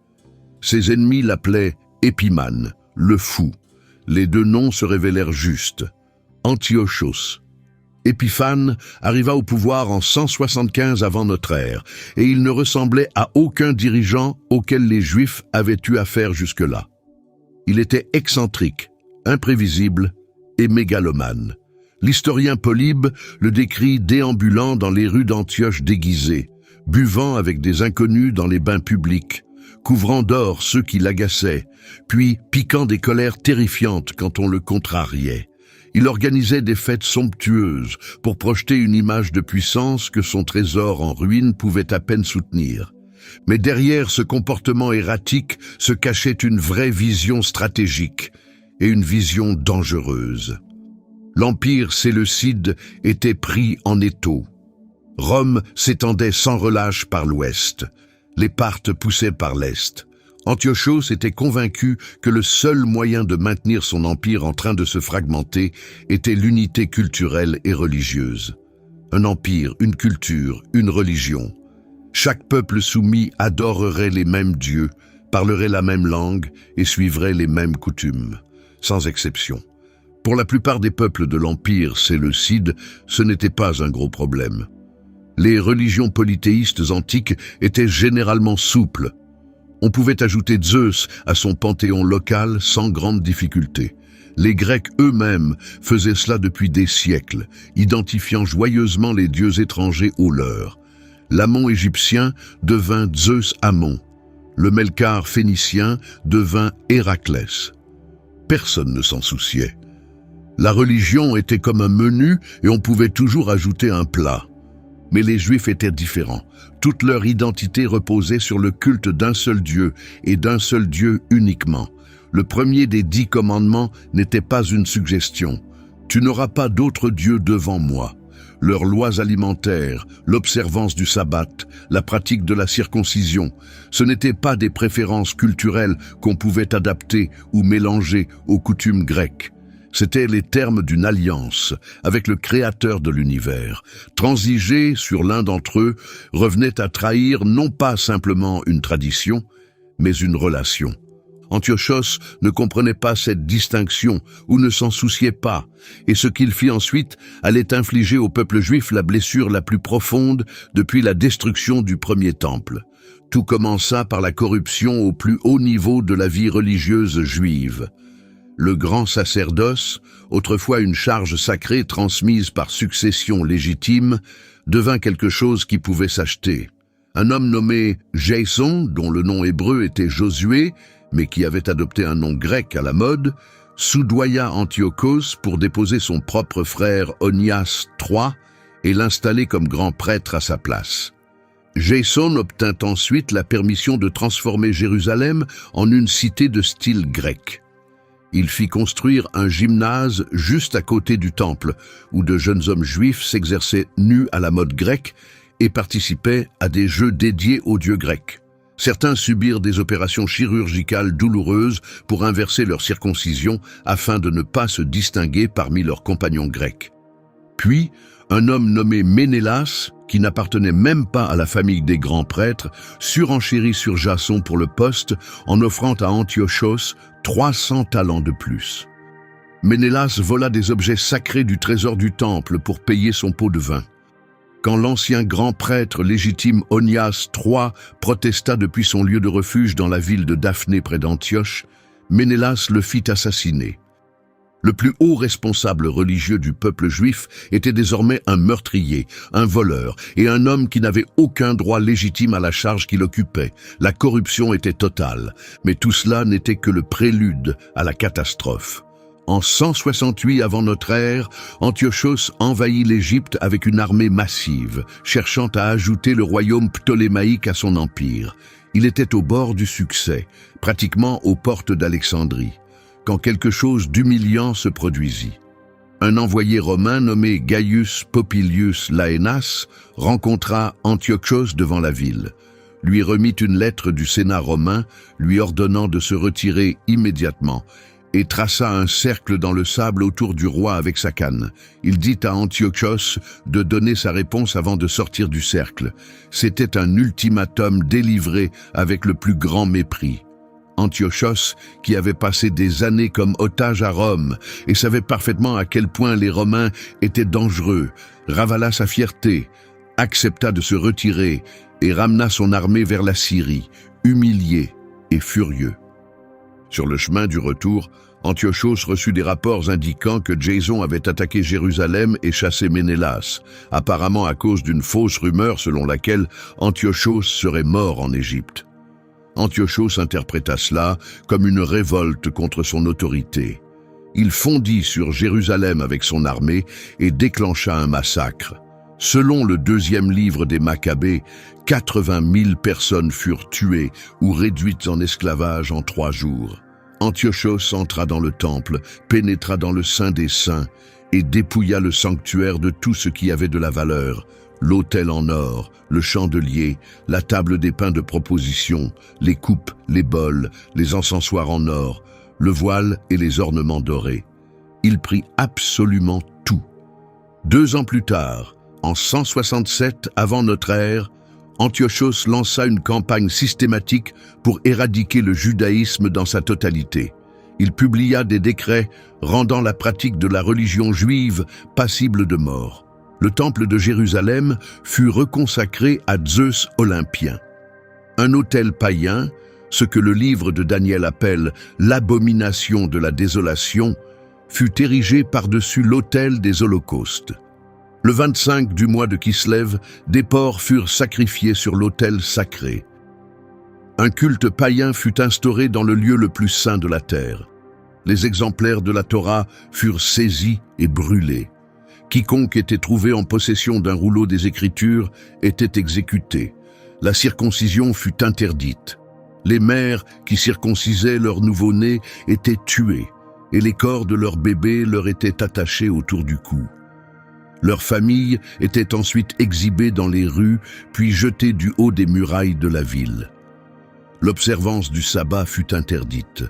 Ses ennemis l'appelaient Épimane, le fou. Les 2 noms se révélèrent justes. Antiochos. Épiphane arriva au pouvoir en 175 avant notre ère, et il ne ressemblait à aucun dirigeant auquel les Juifs avaient eu affaire jusque-là. Il était excentrique, imprévisible et mégalomane. L'historien Polybe le décrit déambulant dans les rues d'Antioche déguisé, buvant avec des inconnus dans les bains publics, couvrant d'or ceux qui l'agaçaient, puis piquant des colères terrifiantes quand on le contrariait. Il organisait des fêtes somptueuses pour projeter une image de puissance que son trésor en ruine pouvait à peine soutenir. Mais derrière ce comportement erratique se cachait une vraie vision stratégique et une vision dangereuse. L'empire séleucide était pris en étau. Rome s'étendait sans relâche par l'ouest. Les Parthes poussaient par l'est. Antiochos était convaincu que le seul moyen de maintenir son empire en train de se fragmenter était l'unité culturelle et religieuse. Un empire, une culture, une religion. Chaque peuple soumis adorerait les mêmes dieux, parlerait la même langue et suivrait les mêmes coutumes, sans exception. Pour la plupart des peuples de l'empire séleucide, ce n'était pas un gros problème. Les religions polythéistes antiques étaient généralement souples. On pouvait ajouter Zeus à son panthéon local sans grande difficulté. Les Grecs eux-mêmes faisaient cela depuis des siècles, identifiant joyeusement les dieux étrangers aux leurs. L'Amon égyptien devint Zeus Amon. Le Melkar phénicien devint Héraclès. Personne ne s'en souciait. La religion était comme un menu et on pouvait toujours ajouter un plat. Mais les Juifs étaient différents. Toute leur identité reposait sur le culte d'un seul Dieu et d'un seul Dieu uniquement. Le premier des 10 commandements n'était pas une suggestion. Tu n'auras pas d'autre Dieu devant moi. Leurs lois alimentaires, l'observance du sabbat, la pratique de la circoncision, ce n'étaient pas des préférences culturelles qu'on pouvait adapter ou mélanger aux coutumes grecques. C'étaient les termes d'une alliance avec le Créateur de l'univers. Transiger sur l'un d'entre eux revenait à trahir non pas simplement une tradition, mais une relation. Antiochos ne comprenait pas cette distinction ou ne s'en souciait pas, et ce qu'il fit ensuite allait infliger au peuple juif la blessure la plus profonde depuis la destruction du premier temple. Tout commença par la corruption au plus haut niveau de la vie religieuse juive. Le grand sacerdoce, autrefois une charge sacrée transmise par succession légitime, devint quelque chose qui pouvait s'acheter. Un homme nommé Jason, dont le nom hébreu était Josué, mais qui avait adopté un nom grec à la mode, soudoya Antiochos pour déposer son propre frère Onias III et l'installer comme grand prêtre à sa place. Jason obtint ensuite la permission de transformer Jérusalem en une cité de style grec. Il fit construire un gymnase juste à côté du temple, où de jeunes hommes juifs s'exerçaient nus à la mode grecque et participaient à des jeux dédiés aux dieux grecs. Certains subirent des opérations chirurgicales douloureuses pour inverser leur circoncision afin de ne pas se distinguer parmi leurs compagnons grecs. Puis, un homme nommé Ménélas, qui n'appartenait même pas à la famille des grands prêtres, surenchérit sur Jason pour le poste en offrant à Antiochos 300 talents de plus. Ménélas vola des objets sacrés du trésor du temple pour payer son pot de vin. Quand l'ancien grand prêtre légitime Onias III protesta depuis son lieu de refuge dans la ville de Daphné près d'Antioche, Ménélas le fit assassiner. Le plus haut responsable religieux du peuple juif était désormais un meurtrier, un voleur et un homme qui n'avait aucun droit légitime à la charge qu'il occupait. La corruption était totale, mais tout cela n'était que le prélude à la catastrophe. En 168 avant notre ère, Antiochos envahit l'Égypte avec une armée massive, cherchant à ajouter le royaume ptolémaïque à son empire. Il était au bord du succès, pratiquement aux portes d'Alexandrie, quand quelque chose d'humiliant se produisit. Un envoyé romain nommé Gaius Popilius Laenas rencontra Antiochos devant la ville, lui remit une lettre du Sénat romain lui ordonnant de se retirer immédiatement et traça un cercle dans le sable autour du roi avec sa canne. Il dit à Antiochos de donner sa réponse avant de sortir du cercle. C'était un ultimatum délivré avec le plus grand mépris. Antiochos, qui avait passé des années comme otage à Rome et savait parfaitement à quel point les Romains étaient dangereux, ravala sa fierté, accepta de se retirer et ramena son armée vers la Syrie, humilié et furieux. Sur le chemin du retour, Antiochos reçut des rapports indiquant que Jason avait attaqué Jérusalem et chassé Ménélas, apparemment à cause d'une fausse rumeur selon laquelle Antiochos serait mort en Égypte. Antiochos interpréta cela comme une révolte contre son autorité. Il fondit sur Jérusalem avec son armée et déclencha un massacre. Selon le deuxième livre des Maccabées, 80 000 personnes furent tuées ou réduites en esclavage en 3 jours. Antiochos entra dans le temple, pénétra dans le Saint des Saints et dépouilla le sanctuaire de tout ce qui avait de la valeur, l'autel en or, le chandelier, la table des pains de proposition, les coupes, les bols, les encensoirs en or, le voile et les ornements dorés. Il prit absolument tout. 2 ans plus tard, en 167 avant notre ère, Antiochos lança une campagne systématique pour éradiquer le judaïsme dans sa totalité. Il publia des décrets rendant la pratique de la religion juive passible de mort. Le temple de Jérusalem fut reconsacré à Zeus olympien. Un autel païen, ce que le livre de Daniel appelle l'abomination de la désolation, fut érigé par-dessus l'autel des holocaustes. Le 25 du mois de Kislev, des porcs furent sacrifiés sur l'autel sacré. Un culte païen fut instauré dans le lieu le plus saint de la terre. Les exemplaires de la Torah furent saisis et brûlés. Quiconque était trouvé en possession d'un rouleau des Écritures était exécuté. La circoncision fut interdite. Les mères qui circoncisaient leurs nouveau-nés étaient tuées et les corps de leurs bébés leur étaient attachés autour du cou. Leurs familles étaient ensuite exhibées dans les rues, puis jetées du haut des murailles de la ville. L'observance du sabbat fut interdite.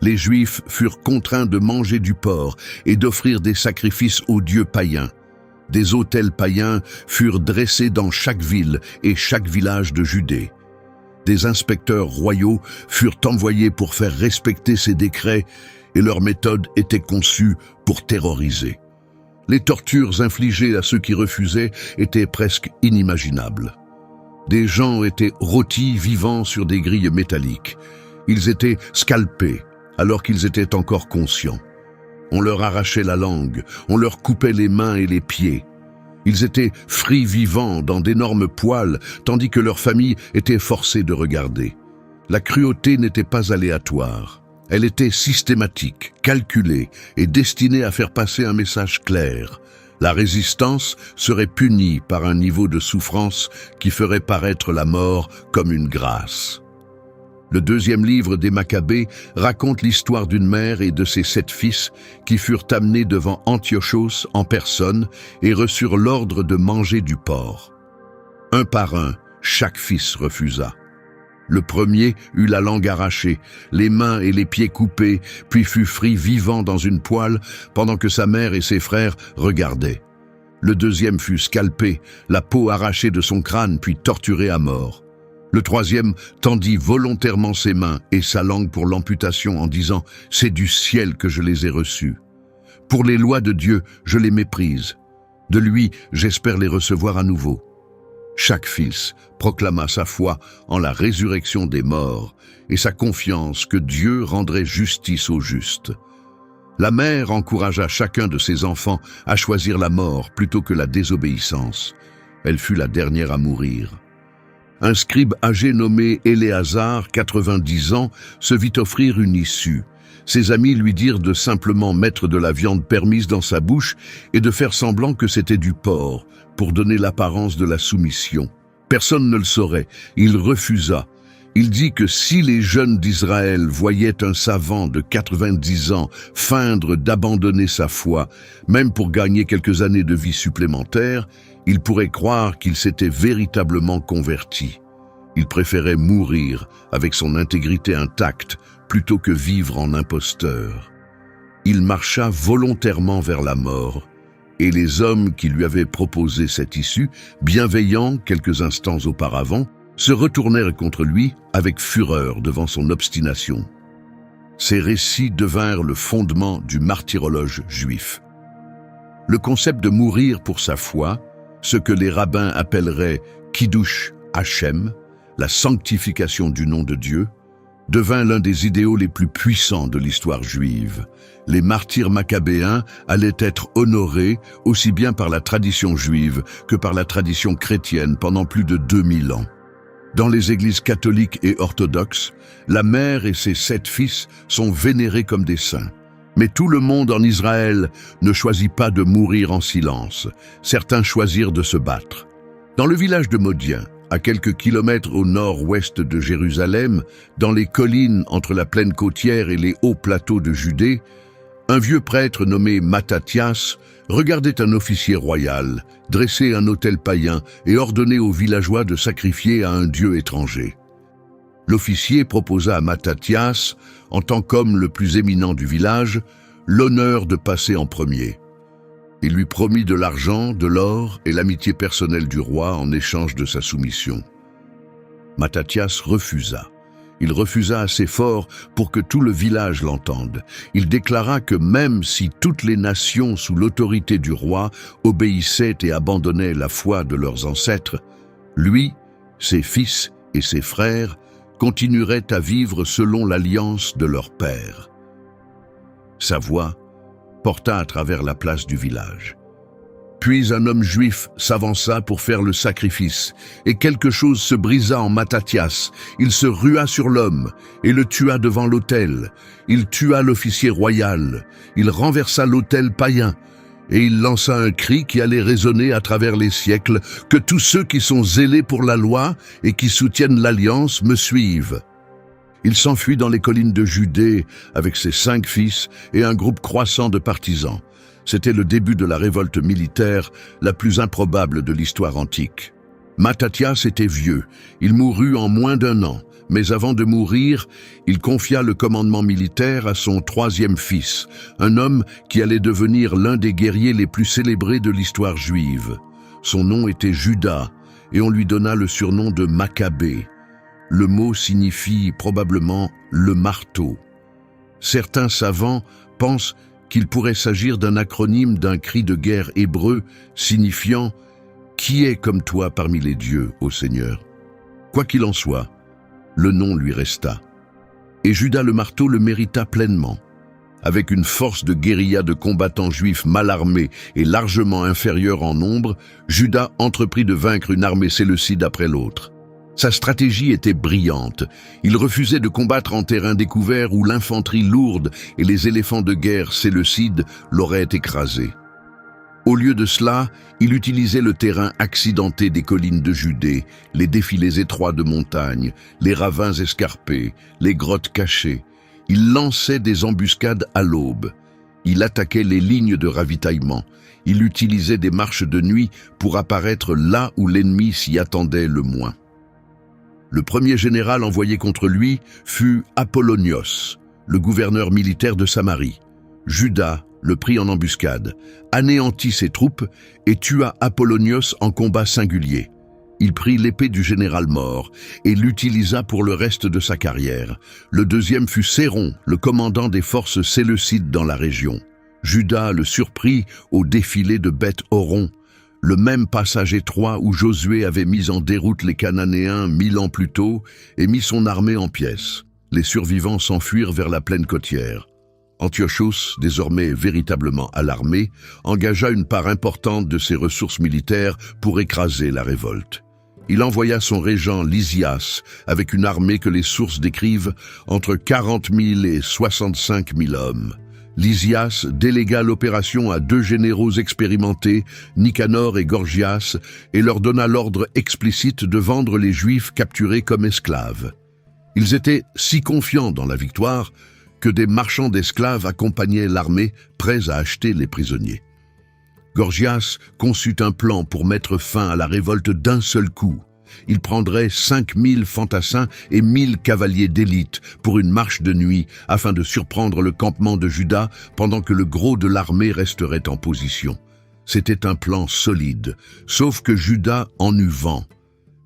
Les Juifs furent contraints de manger du porc et d'offrir des sacrifices aux dieux païens. Des autels païens furent dressés dans chaque ville et chaque village de Judée. Des inspecteurs royaux furent envoyés pour faire respecter ces décrets et leur méthode était conçue pour terroriser. Les tortures infligées à ceux qui refusaient étaient presque inimaginables. Des gens étaient rôtis vivants sur des grilles métalliques. Ils étaient scalpés alors qu'ils étaient encore conscients. On leur arrachait la langue, on leur coupait les mains et les pieds. Ils étaient frits vivants dans d'énormes poêles, tandis que leurs familles étaient forcées de regarder. La cruauté n'était pas aléatoire. Elle était systématique, calculée et destinée à faire passer un message clair. La résistance serait punie par un niveau de souffrance qui ferait paraître la mort comme une grâce. Le deuxième livre des Maccabées raconte l'histoire d'une mère et de ses 7 fils qui furent amenés devant Antiochos en personne et reçurent l'ordre de manger du porc. Un par un, chaque fils refusa. Le premier eut la langue arrachée, les mains et les pieds coupés, puis fut frit vivant dans une poêle pendant que sa mère et ses frères regardaient. Le deuxième fut scalpé, la peau arrachée de son crâne puis torturé à mort. Le troisième tendit volontairement ses mains et sa langue pour l'amputation en disant « C'est du ciel que je les ai reçus. Pour les lois de Dieu, je les méprise. De lui, j'espère les recevoir à nouveau. » Chaque fils proclama sa foi en la résurrection des morts et sa confiance que Dieu rendrait justice aux justes. La mère encouragea chacun de ses enfants à choisir la mort plutôt que la désobéissance. Elle fut la dernière à mourir. Un scribe âgé nommé Éléazar, 90 ans, se vit offrir une issue. Ses amis lui dirent de simplement mettre de la viande permise dans sa bouche et de faire semblant que c'était du porc, pour donner l'apparence de la soumission. Personne ne le saurait. Il refusa. Il dit que si les jeunes d'Israël voyaient un savant de 90 ans feindre d'abandonner sa foi, même pour gagner quelques années de vie supplémentaires, ils pourraient croire qu'il s'était véritablement converti. Il préférait mourir avec son intégrité intacte plutôt que vivre en imposteur. Il marcha volontairement vers la mort, et les hommes qui lui avaient proposé cette issue, bienveillants quelques instants auparavant, se retournèrent contre lui avec fureur devant son obstination. Ces récits devinrent le fondement du martyrologe juif. Le concept de mourir pour sa foi, ce que les rabbins appelleraient « Kiddush Hashem », la sanctification du nom de Dieu, devint l'un des idéaux les plus puissants de l'histoire juive. Les martyrs maccabéens allaient être honorés aussi bien par la tradition juive que par la tradition chrétienne pendant plus de 2000 ans. Dans les églises catholiques et orthodoxes, la mère et ses 7 fils sont vénérés comme des saints. Mais tout le monde en Israël ne choisit pas de mourir en silence. Certains choisirent de se battre. Dans le village de Modien, à quelques kilomètres au nord-ouest de Jérusalem, dans les collines entre la plaine côtière et les hauts plateaux de Judée, un vieux prêtre nommé Mattathias regardait un officier royal dresser un autel païen et ordonner aux villageois de sacrifier à un dieu étranger. L'officier proposa à Mattathias, en tant qu'homme le plus éminent du village, l'honneur de passer en premier. Il lui promit de l'argent, de l'or et l'amitié personnelle du roi en échange de sa soumission. Mattathias refusa. Il refusa assez fort pour que tout le village l'entende. Il déclara que même si toutes les nations sous l'autorité du roi obéissaient et abandonnaient la foi de leurs ancêtres, lui, ses fils et ses frères continueraient à vivre selon l'alliance de leur père. Sa voix porta à travers la place du village. Puis un homme juif s'avança pour faire le sacrifice, et quelque chose se brisa en Mattathias. Il se rua sur l'homme et le tua devant l'autel. Il tua l'officier royal. Il renversa l'autel païen, et il lança un cri qui allait résonner à travers les siècles, que tous ceux qui sont zélés pour la loi et qui soutiennent l'alliance me suivent. Il s'enfuit dans les collines de Judée avec ses 5 fils et un groupe croissant de partisans. C'était le début de la révolte militaire la plus improbable de l'histoire antique. Mattathias était vieux, il mourut en moins d'1 an, mais avant de mourir, il confia le commandement militaire à son 3e fils, un homme qui allait devenir l'un des guerriers les plus célébrés de l'histoire juive. Son nom était Judas, et on lui donna le surnom de Maccabée. Le mot signifie probablement « le marteau ». Certains savants pensent qu'il pourrait s'agir d'un acronyme d'un cri de guerre hébreu signifiant « Qui est comme toi parmi les dieux, ô Seigneur ?» Quoi qu'il en soit, le nom lui resta. Et Judas le marteau le mérita pleinement. Avec une force de guérilla de combattants juifs mal armés et largement inférieurs en nombre, Judas entreprit de vaincre une armée séleucide après l'autre. Sa stratégie était brillante. Il refusait de combattre en terrain découvert où l'infanterie lourde et les éléphants de guerre séleucides l'auraient écrasé. Au lieu de cela, il utilisait le terrain accidenté des collines de Judée, les défilés étroits de montagnes, les ravins escarpés, les grottes cachées. Il lançait des embuscades à l'aube. Il attaquait les lignes de ravitaillement. Il utilisait des marches de nuit pour apparaître là où l'ennemi s'y attendait le moins. Le premier général envoyé contre lui fut Apollonios, le gouverneur militaire de Samarie. Judas le prit en embuscade, anéantit ses troupes et tua Apollonios en combat singulier. Il prit l'épée du général mort et l'utilisa pour le reste de sa carrière. Le deuxième fut Séron, le commandant des forces séleucides dans la région. Judas le surprit au défilé de Beth-Horon, le même passage étroit où Josué avait mis en déroute les Cananéens 1000 ans plus tôt et mis son armée en pièces. Les survivants s'enfuirent vers la plaine côtière. Antiochos, désormais véritablement alarmé, engagea une part importante de ses ressources militaires pour écraser la révolte. Il envoya son régent Lysias avec une armée que les sources décrivent entre 40 000 et 65 000 hommes. Lysias délégua l'opération à 2 généraux expérimentés, Nicanor et Gorgias, et leur donna l'ordre explicite de vendre les Juifs capturés comme esclaves. Ils étaient si confiants dans la victoire que des marchands d'esclaves accompagnaient l'armée, prêts à acheter les prisonniers. Gorgias conçut un plan pour mettre fin à la révolte d'un seul coup. Il prendrait 5000 fantassins et 1000 cavaliers d'élite pour une marche de nuit afin de surprendre le campement de Juda pendant que le gros de l'armée resterait en position. C'était un plan solide, sauf que Juda en eut vent.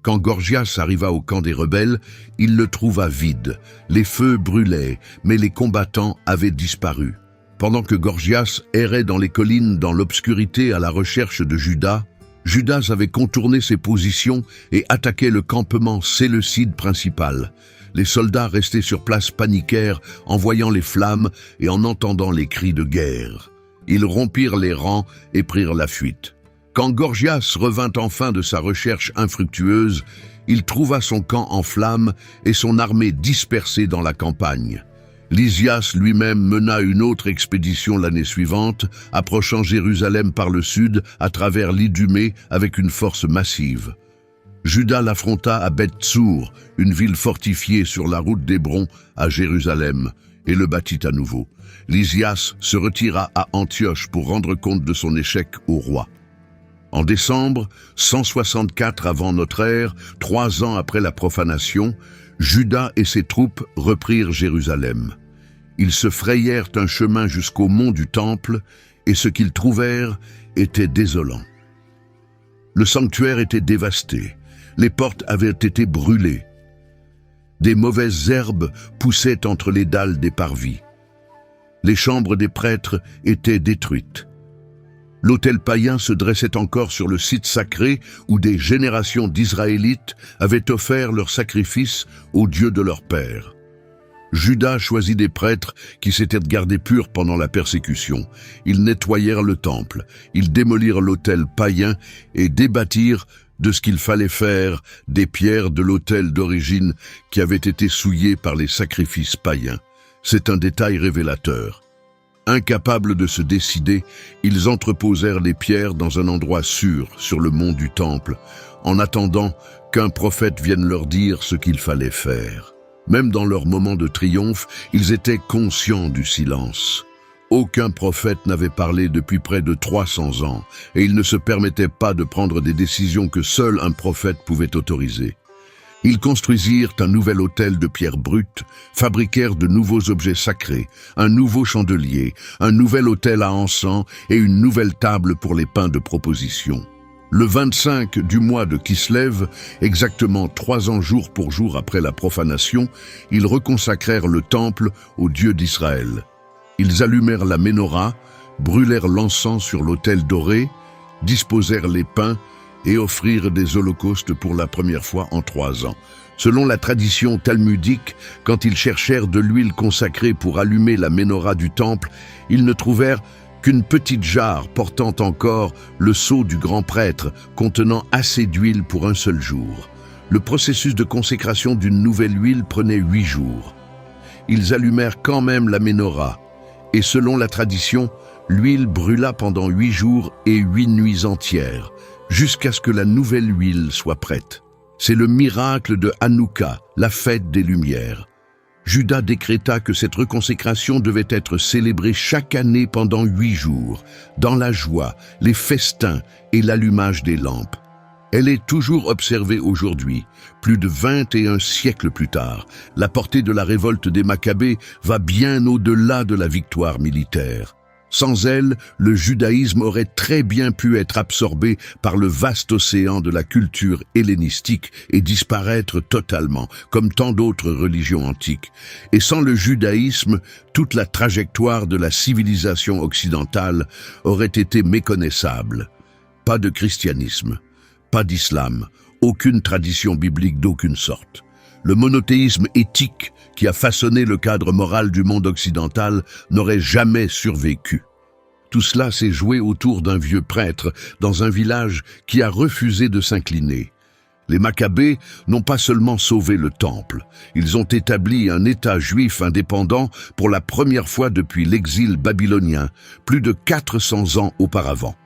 Quand Gorgias arriva au camp des rebelles, il le trouva vide. Les feux brûlaient, mais les combattants avaient disparu. Pendant que Gorgias errait dans les collines dans l'obscurité à la recherche de Juda, Judas avait contourné ses positions et attaqué le campement séleucide principal. Les soldats restés sur place paniquèrent en voyant les flammes et en entendant les cris de guerre. Ils rompirent les rangs et prirent la fuite. Quand Gorgias revint enfin de sa recherche infructueuse, il trouva son camp en flammes et son armée dispersée dans la campagne. Lysias lui-même mena une autre expédition l'année suivante, approchant Jérusalem par le sud à travers l'Idumée avec une force massive. Juda l'affronta à Beth-Tsour, une ville fortifiée sur la route d'Hébron à Jérusalem, et le battit à nouveau. Lysias se retira à Antioche pour rendre compte de son échec au roi. En décembre 164 avant notre ère, 3 ans après la profanation, Juda et ses troupes reprirent Jérusalem. Ils se frayèrent un chemin jusqu'au mont du Temple, et ce qu'ils trouvèrent était désolant. Le sanctuaire était dévasté, les portes avaient été brûlées. Des mauvaises herbes poussaient entre les dalles des parvis. Les chambres des prêtres étaient détruites. L'autel païen se dressait encore sur le site sacré où des générations d'Israélites avaient offert leurs sacrifices au Dieu de leur père. Juda choisit des prêtres qui s'étaient gardés purs pendant la persécution. Ils nettoyèrent le temple, ils démolirent l'autel païen et débâtirent de ce qu'il fallait faire des pierres de l'autel d'origine qui avaient été souillées par les sacrifices païens. C'est un détail révélateur. Incapables de se décider, ils entreposèrent les pierres dans un endroit sûr sur le mont du Temple, en attendant qu'un prophète vienne leur dire ce qu'il fallait faire. Même dans leurs moments de triomphe, ils étaient conscients du silence. Aucun prophète n'avait parlé depuis près de 300 ans, et ils ne se permettaient pas de prendre des décisions que seul un prophète pouvait autoriser. Ils construisirent un nouvel autel de pierre brute, fabriquèrent de nouveaux objets sacrés, un nouveau chandelier, un nouvel autel à encens et une nouvelle table pour les pains de proposition. Le 25 du mois de Kislev, exactement 3 ans jour pour jour après la profanation, ils reconsacrèrent le temple au Dieu d'Israël. Ils allumèrent la ménorah, brûlèrent l'encens sur l'autel doré, disposèrent les pains et offrirent des holocaustes pour la première fois en 3 ans. Selon la tradition talmudique, quand ils cherchèrent de l'huile consacrée pour allumer la ménorah du temple, ils ne trouvèrent qu'une petite jarre portant encore le sceau du grand prêtre, contenant assez d'huile pour un seul jour. Le processus de consécration d'une nouvelle huile prenait 8 jours. Ils allumèrent quand même la ménorah, et selon la tradition, l'huile brûla pendant 8 jours et 8 nuits entières, jusqu'à ce que la nouvelle huile soit prête. C'est le miracle de Hanouka, la fête des Lumières. Juda décréta que cette reconsécration devait être célébrée chaque année pendant 8 jours, dans la joie, les festins et l'allumage des lampes. Elle est toujours observée aujourd'hui, plus de 21 siècles plus tard. La portée de la révolte des Maccabées va bien au-delà de la victoire militaire. Sans elle, le judaïsme aurait très bien pu être absorbé par le vaste océan de la culture hellénistique et disparaître totalement, comme tant d'autres religions antiques. Et sans le judaïsme, toute la trajectoire de la civilisation occidentale aurait été méconnaissable. Pas de christianisme, pas d'islam, aucune tradition biblique d'aucune sorte. Le monothéisme éthique qui a façonné le cadre moral du monde occidental n'aurait jamais survécu. Tout cela s'est joué autour d'un vieux prêtre dans un village qui a refusé de s'incliner. Les Maccabées n'ont pas seulement sauvé le temple, ils ont établi un État juif indépendant pour la première fois depuis l'exil babylonien, plus de 400 ans auparavant.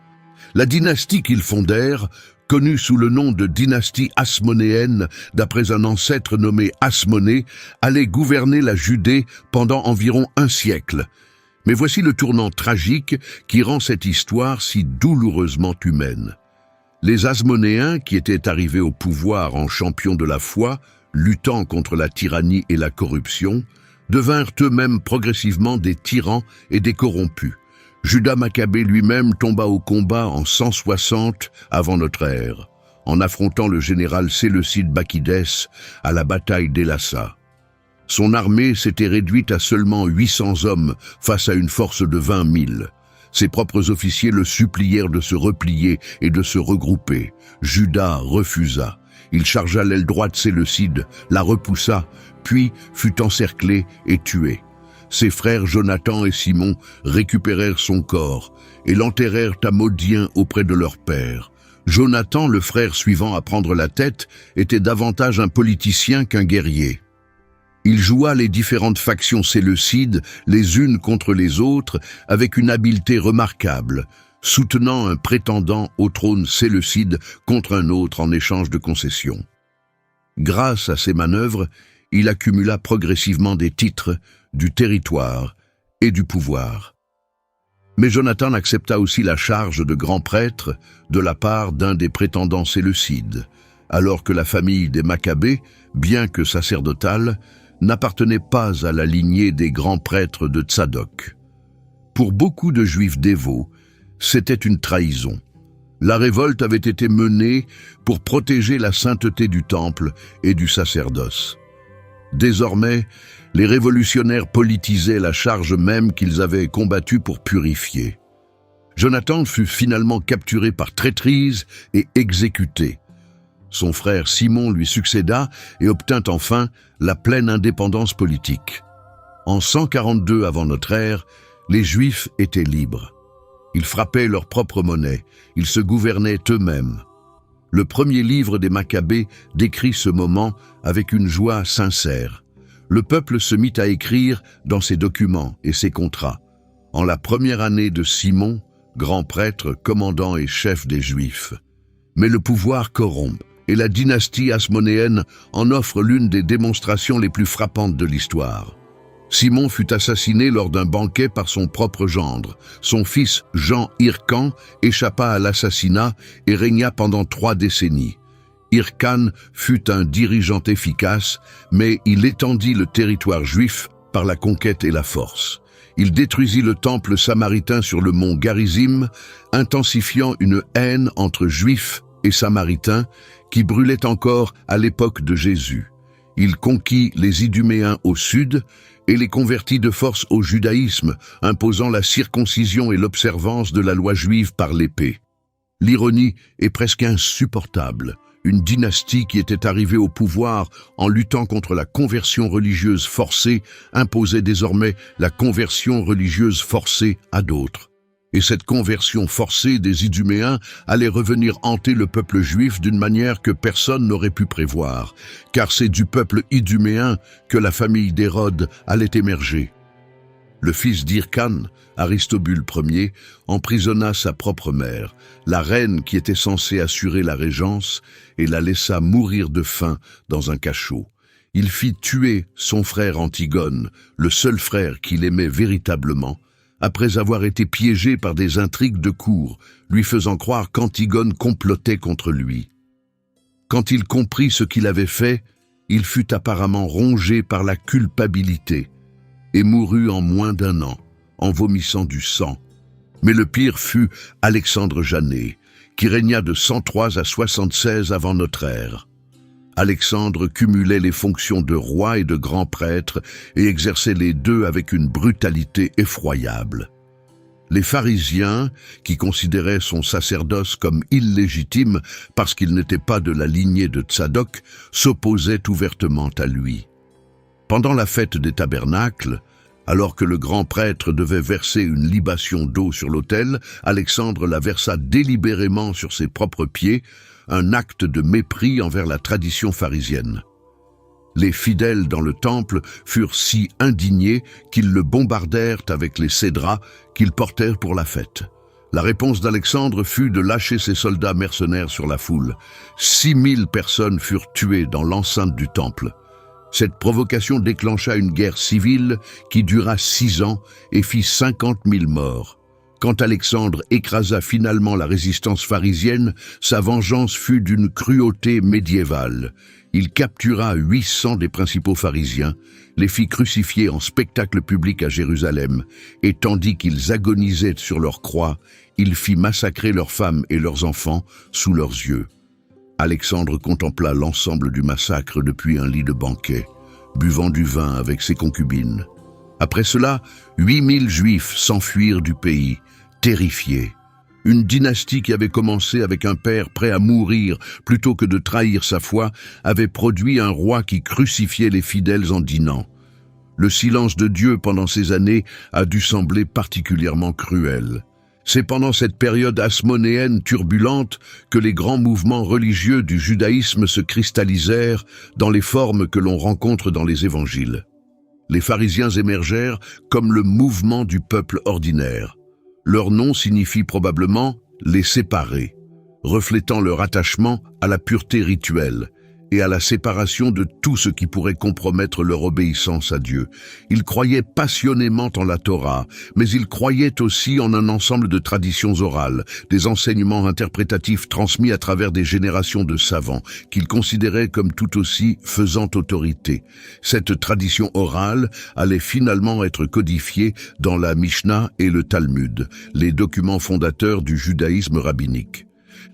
La dynastie qu'ils fondèrent, connue sous le nom de dynastie hasmonéenne d'après un ancêtre nommé Hasmonée, allait gouverner la Judée pendant environ un siècle. Mais voici le tournant tragique qui rend cette histoire si douloureusement humaine. Les Hasmonéens, qui étaient arrivés au pouvoir en champions de la foi, luttant contre la tyrannie et la corruption, devinrent eux-mêmes progressivement des tyrans et des corrompus. Juda Maccabée lui-même tomba au combat en 160 avant notre ère, en affrontant le général séleucide Bakidès à la bataille d'Elassa. Son armée s'était réduite à seulement 800 hommes face à une force de 20 000. Ses propres officiers le supplièrent de se replier et de se regrouper. Juda refusa. Il chargea l'aile droite séleucide, la repoussa, puis fut encerclé et tué. Ses frères Jonathan et Simon récupérèrent son corps et l'enterrèrent à Modien auprès de leur père. Jonathan, le frère suivant à prendre la tête, était davantage un politicien qu'un guerrier. Il joua les différentes factions séleucides les unes contre les autres avec une habileté remarquable, soutenant un prétendant au trône séleucide contre un autre en échange de concessions. Grâce à ces manœuvres, il accumula progressivement des titres, du territoire et du pouvoir. Mais Jonathan accepta aussi la charge de grand prêtre de la part d'un des prétendants séleucides, alors que la famille des Maccabées, bien que sacerdotale, n'appartenait pas à la lignée des grands prêtres de Tsadok. Pour beaucoup de juifs dévots, c'était une trahison. La révolte avait été menée pour protéger la sainteté du temple et du sacerdoce. Désormais, les révolutionnaires politisaient la charge même qu'ils avaient combattue pour purifier. Jonathan fut finalement capturé par traîtrise et exécuté. Son frère Simon lui succéda et obtint enfin la pleine indépendance politique. En 142 avant notre ère, les Juifs étaient libres. Ils frappaient leur propre monnaie, ils se gouvernaient eux-mêmes. Le premier livre des Maccabées décrit ce moment avec une joie sincère. Le peuple se mit à écrire dans ses documents et ses contrats. En la première année de Simon, grand prêtre, commandant et chef des Juifs. Mais le pouvoir corrompt, et la dynastie hasmonéenne en offre l'une des démonstrations les plus frappantes de l'histoire. Simon fut assassiné lors d'un banquet par son propre gendre. Son fils Jean Hircan échappa à l'assassinat et régna pendant 3 décennies. Hircan fut un dirigeant efficace, mais il étendit le territoire juif par la conquête et la force. Il détruisit le temple samaritain sur le mont Garizim, intensifiant une haine entre juifs et samaritains qui brûlait encore à l'époque de Jésus. Il conquit les Iduméens au sud et les convertit de force au judaïsme, imposant la circoncision et l'observance de la loi juive par l'épée. L'ironie est presque insupportable. Une dynastie qui était arrivée au pouvoir en luttant contre la conversion religieuse forcée imposait désormais la conversion religieuse forcée à d'autres. Et cette conversion forcée des Iduméens allait revenir hanter le peuple juif d'une manière que personne n'aurait pu prévoir, car c'est du peuple iduméen que la famille d'Hérode allait émerger. Le fils d'Hircan, Aristobule Ier, emprisonna sa propre mère, la reine qui était censée assurer la régence, et la laissa mourir de faim dans un cachot. Il fit tuer son frère Antigone, le seul frère qu'il aimait véritablement, après avoir été piégé par des intrigues de cour, lui faisant croire qu'Antigone complotait contre lui. Quand il comprit ce qu'il avait fait, il fut apparemment rongé par la culpabilité et mourut en moins d'1 an, en vomissant du sang. Mais le pire fut Alexandre Janet, qui régna de 103 à 76 avant notre ère. Alexandre cumulait les fonctions de roi et de grand prêtre et exerçait les deux avec une brutalité effroyable. Les pharisiens, qui considéraient son sacerdoce comme illégitime parce qu'il n'était pas de la lignée de Tsadok, s'opposaient ouvertement à lui. Pendant la fête des tabernacles, alors que le grand prêtre devait verser une libation d'eau sur l'autel, Alexandre la versa délibérément sur ses propres pieds, un acte de mépris envers la tradition pharisienne. Les fidèles dans le temple furent si indignés qu'ils le bombardèrent avec les cédrats qu'ils portèrent pour la fête. La réponse d'Alexandre fut de lâcher ses soldats mercenaires sur la foule. 6000 personnes furent tuées dans l'enceinte du temple. Cette provocation déclencha une guerre civile qui dura 6 ans et fit 50 000 morts. Quand Alexandre écrasa finalement la résistance pharisienne, sa vengeance fut d'une cruauté médiévale. Il captura 800 des principaux pharisiens, les fit crucifier en spectacle public à Jérusalem, et tandis qu'ils agonisaient sur leur croix, il fit massacrer leurs femmes et leurs enfants sous leurs yeux. Alexandre contempla l'ensemble du massacre depuis un lit de banquet, buvant du vin avec ses concubines. Après cela, 8000 Juifs s'enfuirent du pays, terrifiés. Une dynastie qui avait commencé avec un père prêt à mourir plutôt que de trahir sa foi avait produit un roi qui crucifiait les fidèles en dînant. Le silence de Dieu pendant ces années a dû sembler particulièrement cruel. C'est pendant cette période hasmonéenne turbulente que les grands mouvements religieux du judaïsme se cristallisèrent dans les formes que l'on rencontre dans les évangiles. Les pharisiens émergèrent comme le mouvement du peuple ordinaire. Leur nom signifie probablement « les séparés », reflétant leur attachement à la pureté rituelle et à la séparation de tout ce qui pourrait compromettre leur obéissance à Dieu. Ils croyaient passionnément en la Torah, mais ils croyaient aussi en un ensemble de traditions orales, des enseignements interprétatifs transmis à travers des générations de savants, qu'ils considéraient comme tout aussi faisant autorité. Cette tradition orale allait finalement être codifiée dans la Mishnah et le Talmud, les documents fondateurs du judaïsme rabbinique.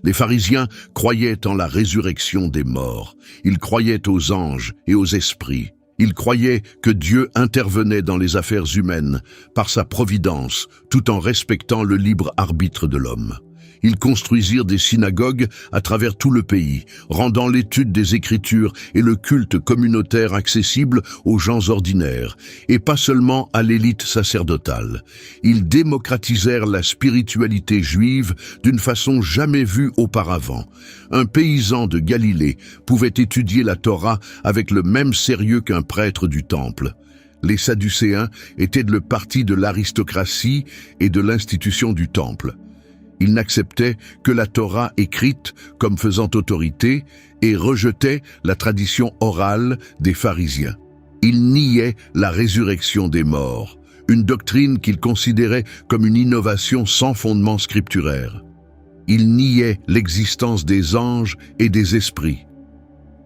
Les pharisiens croyaient en la résurrection des morts. Ils croyaient aux anges et aux esprits. Ils croyaient que Dieu intervenait dans les affaires humaines par sa providence, tout en respectant le libre arbitre de l'homme. Ils construisirent des synagogues à travers tout le pays, rendant l'étude des Écritures et le culte communautaire accessible aux gens ordinaires, et pas seulement à l'élite sacerdotale. Ils démocratisèrent la spiritualité juive d'une façon jamais vue auparavant. Un paysan de Galilée pouvait étudier la Torah avec le même sérieux qu'un prêtre du temple. Les Sadducéens étaient le parti de l'aristocratie et de l'institution du temple. Ils n'acceptaient que la Torah écrite comme faisant autorité et rejetaient la tradition orale des pharisiens. Ils niaient la résurrection des morts, une doctrine qu'ils considéraient comme une innovation sans fondement scripturaire. Ils niaient l'existence des anges et des esprits.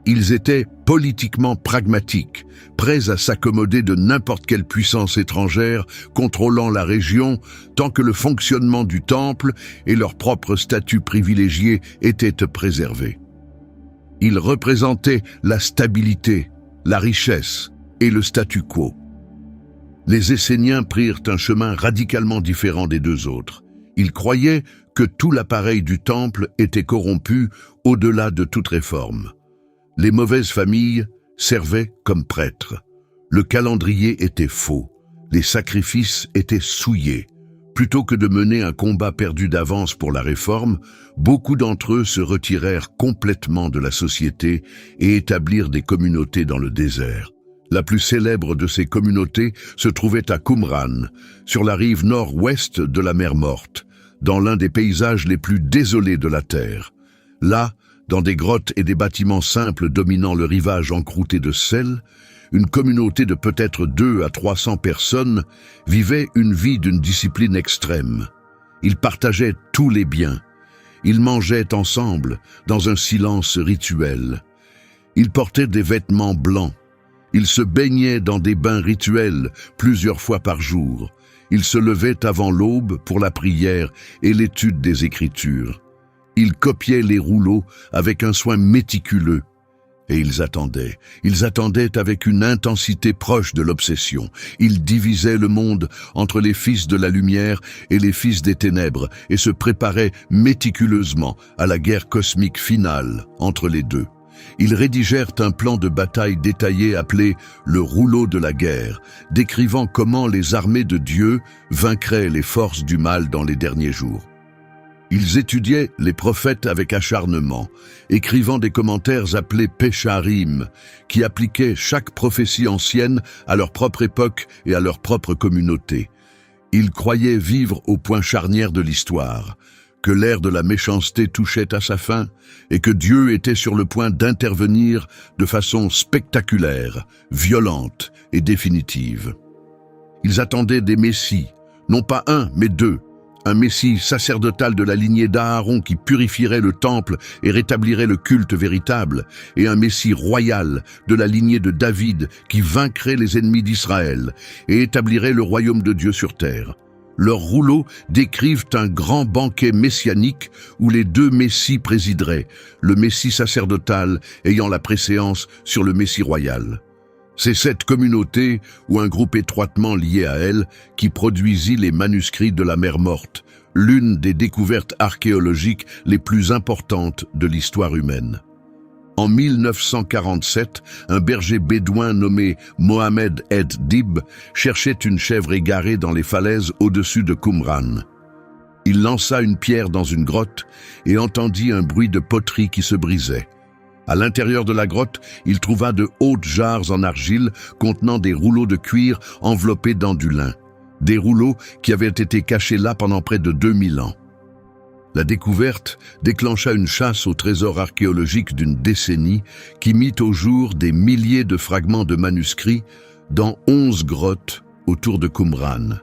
Ils étaient politiquement pragmatiques, prêts à s'accommoder de n'importe quelle puissance étrangère contrôlant la région tant que le fonctionnement du temple et leur propre statut privilégié étaient préservés. Ils représentaient la stabilité, la richesse et le statu quo. Les Esséniens prirent un chemin radicalement différent des deux autres. Ils croyaient que tout l'appareil du temple était corrompu au-delà de toute réforme. Les mauvaises familles servaient comme prêtres. Le calendrier était faux. Les sacrifices étaient souillés. Plutôt que de mener un combat perdu d'avance pour la réforme, beaucoup d'entre eux se retirèrent complètement de la société et établirent des communautés dans le désert. La plus célèbre de ces communautés se trouvait à Qumran, sur la rive nord-ouest de la mer Morte, dans l'un des paysages les plus désolés de la terre. Là, dans des grottes et des bâtiments simples dominant le rivage encrouté de sel, une communauté de peut-être 200 à 300 personnes vivait une vie d'une discipline extrême. Ils partageaient tous les biens. Ils mangeaient ensemble, dans un silence rituel. Ils portaient des vêtements blancs. Ils se baignaient dans des bains rituels plusieurs fois par jour. Ils se levaient avant l'aube pour la prière et l'étude des Écritures. Ils copiaient les rouleaux avec un soin méticuleux. Et ils attendaient avec une intensité proche de l'obsession. Ils divisaient le monde entre les fils de la lumière et les fils des ténèbres et se préparaient méticuleusement à la guerre cosmique finale entre les deux. Ils rédigèrent un plan de bataille détaillé appelé « le rouleau de la guerre », décrivant comment les armées de Dieu vaincraient les forces du mal dans les derniers jours. Ils étudiaient les prophètes avec acharnement, écrivant des commentaires appelés Pesharim, qui appliquaient chaque prophétie ancienne à leur propre époque et à leur propre communauté. Ils croyaient vivre au point charnière de l'histoire, que l'ère de la méchanceté touchait à sa fin et que Dieu était sur le point d'intervenir de façon spectaculaire, violente et définitive. Ils attendaient des messies, non pas un, mais deux, un messie sacerdotal de la lignée d'Aaron qui purifierait le temple et rétablirait le culte véritable, et un messie royal de la lignée de David qui vaincrait les ennemis d'Israël et établirait le royaume de Dieu sur terre. Leurs rouleaux décrivent un grand banquet messianique où les deux messies présideraient, le messie sacerdotal ayant la préséance sur le messie royal. C'est cette communauté, ou un groupe étroitement lié à elle, qui produisit les manuscrits de la mer Morte, l'une des découvertes archéologiques les plus importantes de l'histoire humaine. En 1947, un berger bédouin nommé Mohamed Ed Dib cherchait une chèvre égarée dans les falaises au-dessus de Qumran. Il lança une pierre dans une grotte et entendit un bruit de poterie qui se brisait. À l'intérieur de la grotte, il trouva de hautes jarres en argile contenant des rouleaux de cuir enveloppés dans du lin. Des rouleaux qui avaient été cachés là pendant près de 2000 ans. La découverte déclencha une chasse au trésor archéologique d'une décennie qui mit au jour des milliers de fragments de manuscrits dans 11 grottes autour de Qumran.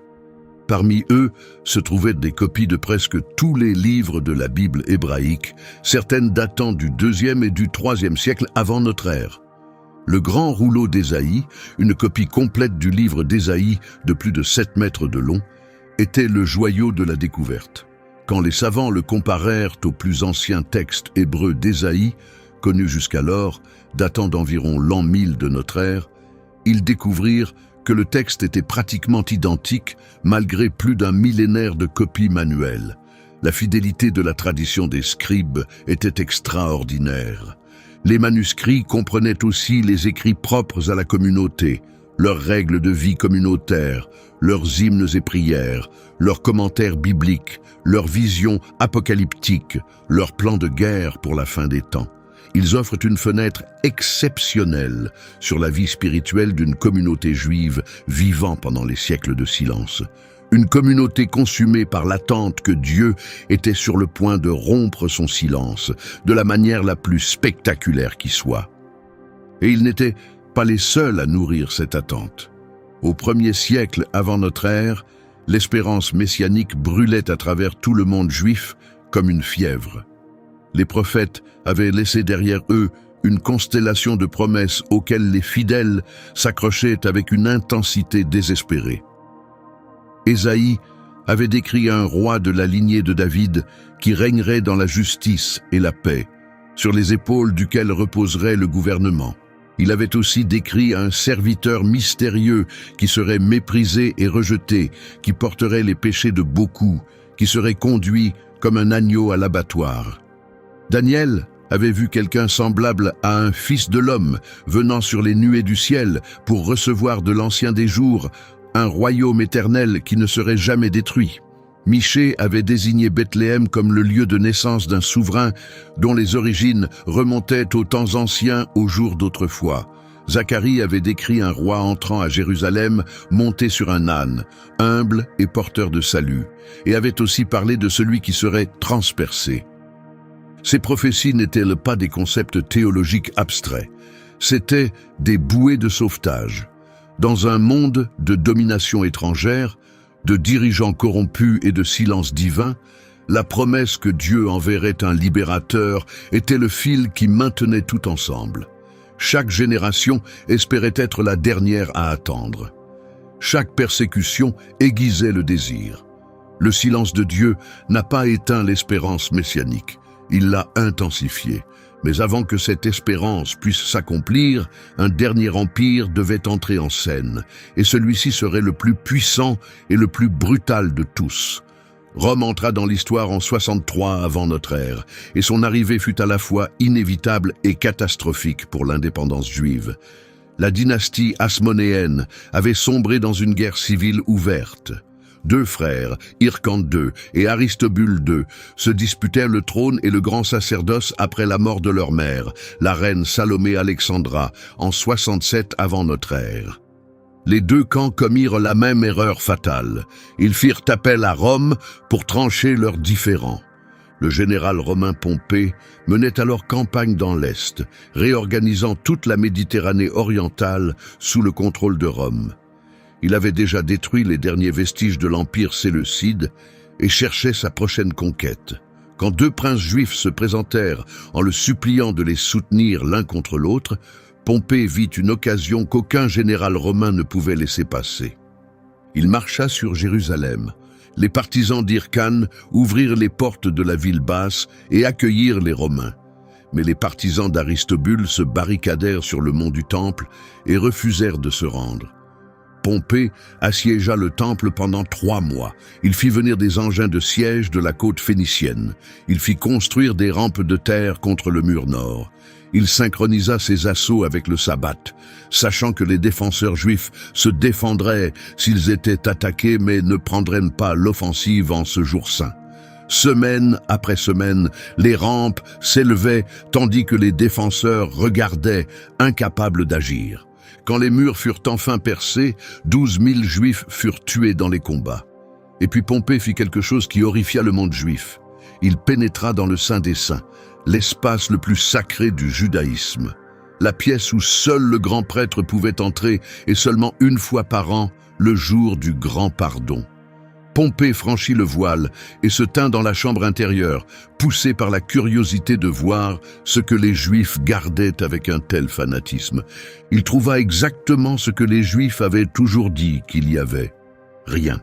Parmi eux se trouvaient des copies de presque tous les livres de la Bible hébraïque, certaines datant du IIe et du IIIe siècle avant notre ère. Le grand rouleau d'Ésaïe, une copie complète du livre d'Ésaïe de plus de 7 mètres de long, était le joyau de la découverte. Quand les savants le comparèrent aux plus anciens textes hébreux d'Ésaïe, connus jusqu'alors, datant d'environ l'an 1000 de notre ère, ils découvrirent que le texte était pratiquement identique malgré plus d'un millénaire de copies manuelles. La fidélité de la tradition des scribes était extraordinaire. Les manuscrits comprenaient aussi les écrits propres à la communauté, leurs règles de vie communautaire, leurs hymnes et prières, leurs commentaires bibliques, leurs visions apocalyptiques, leurs plans de guerre pour la fin des temps. Ils offrent une fenêtre exceptionnelle sur la vie spirituelle d'une communauté juive vivant pendant les siècles de silence. Une communauté consumée par l'attente que Dieu était sur le point de rompre son silence, de la manière la plus spectaculaire qui soit. Et ils n'étaient pas les seuls à nourrir cette attente. Au 1er siècle avant notre ère, l'espérance messianique brûlait à travers tout le monde juif comme une fièvre. Les prophètes avaient laissé derrière eux une constellation de promesses auxquelles les fidèles s'accrochaient avec une intensité désespérée. Ésaïe avait décrit un roi de la lignée de David qui régnerait dans la justice et la paix, sur les épaules duquel reposerait le gouvernement. Il avait aussi décrit un serviteur mystérieux qui serait méprisé et rejeté, qui porterait les péchés de beaucoup, qui serait conduit comme un agneau à l'abattoir. Daniel avait vu quelqu'un semblable à un fils de l'homme venant sur les nuées du ciel pour recevoir de l'ancien des jours un royaume éternel qui ne serait jamais détruit. Michée avait désigné Bethléem comme le lieu de naissance d'un souverain dont les origines remontaient aux temps anciens, aux jours d'autrefois. Zacharie avait décrit un roi entrant à Jérusalem monté sur un âne, humble et porteur de salut, et avait aussi parlé de celui qui serait transpercé. Ces prophéties n'étaient pas des concepts théologiques abstraits, c'étaient des bouées de sauvetage. Dans un monde de domination étrangère, de dirigeants corrompus et de silence divin, la promesse que Dieu enverrait un libérateur était le fil qui maintenait tout ensemble. Chaque génération espérait être la dernière à attendre. Chaque persécution aiguisait le désir. Le silence de Dieu n'a pas éteint l'espérance messianique, il l'a intensifiée. Mais avant que cette espérance puisse s'accomplir, un dernier empire devait entrer en scène, et celui-ci serait le plus puissant et le plus brutal de tous. Rome entra dans l'histoire en 63 avant notre ère, et son arrivée fut à la fois inévitable et catastrophique pour l'indépendance juive. La dynastie hasmonéenne avait sombré dans une guerre civile ouverte. Deux frères, Hyrcante II et Aristobule II, se disputèrent le trône et le grand sacerdoce après la mort de leur mère, la reine Salomé Alexandra, en 67 avant notre ère. Les deux camps commirent la même erreur fatale. Ils firent appel à Rome pour trancher leurs différends. Le général romain Pompée menait alors campagne dans l'Est, réorganisant toute la Méditerranée orientale sous le contrôle de Rome. Il avait déjà détruit les derniers vestiges de l'Empire séleucide et cherchait sa prochaine conquête. Quand deux princes juifs se présentèrent en le suppliant de les soutenir l'un contre l'autre, Pompée vit une occasion qu'aucun général romain ne pouvait laisser passer. Il marcha sur Jérusalem. Les partisans d'Hyrcane ouvrirent les portes de la ville basse et accueillirent les Romains. Mais les partisans d'Aristobule se barricadèrent sur le mont du Temple et refusèrent de se rendre. Pompée assiégea le temple pendant 3 mois. Il fit venir des engins de siège de la côte phénicienne. Il fit construire des rampes de terre contre le mur nord. Il synchronisa ses assauts avec le sabbat, sachant que les défenseurs juifs se défendraient s'ils étaient attaqués mais ne prendraient pas l'offensive en ce jour saint. Semaine après semaine, les rampes s'élevaient tandis que les défenseurs regardaient, incapables d'agir. Quand les murs furent enfin percés, 12 000 Juifs furent tués dans les combats. Et puis Pompée fit quelque chose qui horrifia le monde juif. Il pénétra dans le Saint des Saints, l'espace le plus sacré du judaïsme. La pièce où seul le grand prêtre pouvait entrer et seulement une fois par an, le jour du grand pardon. Pompée franchit le voile et se tint dans la chambre intérieure, poussé par la curiosité de voir ce que les Juifs gardaient avec un tel fanatisme. Il trouva exactement ce que les Juifs avaient toujours dit qu'il y avait. Rien.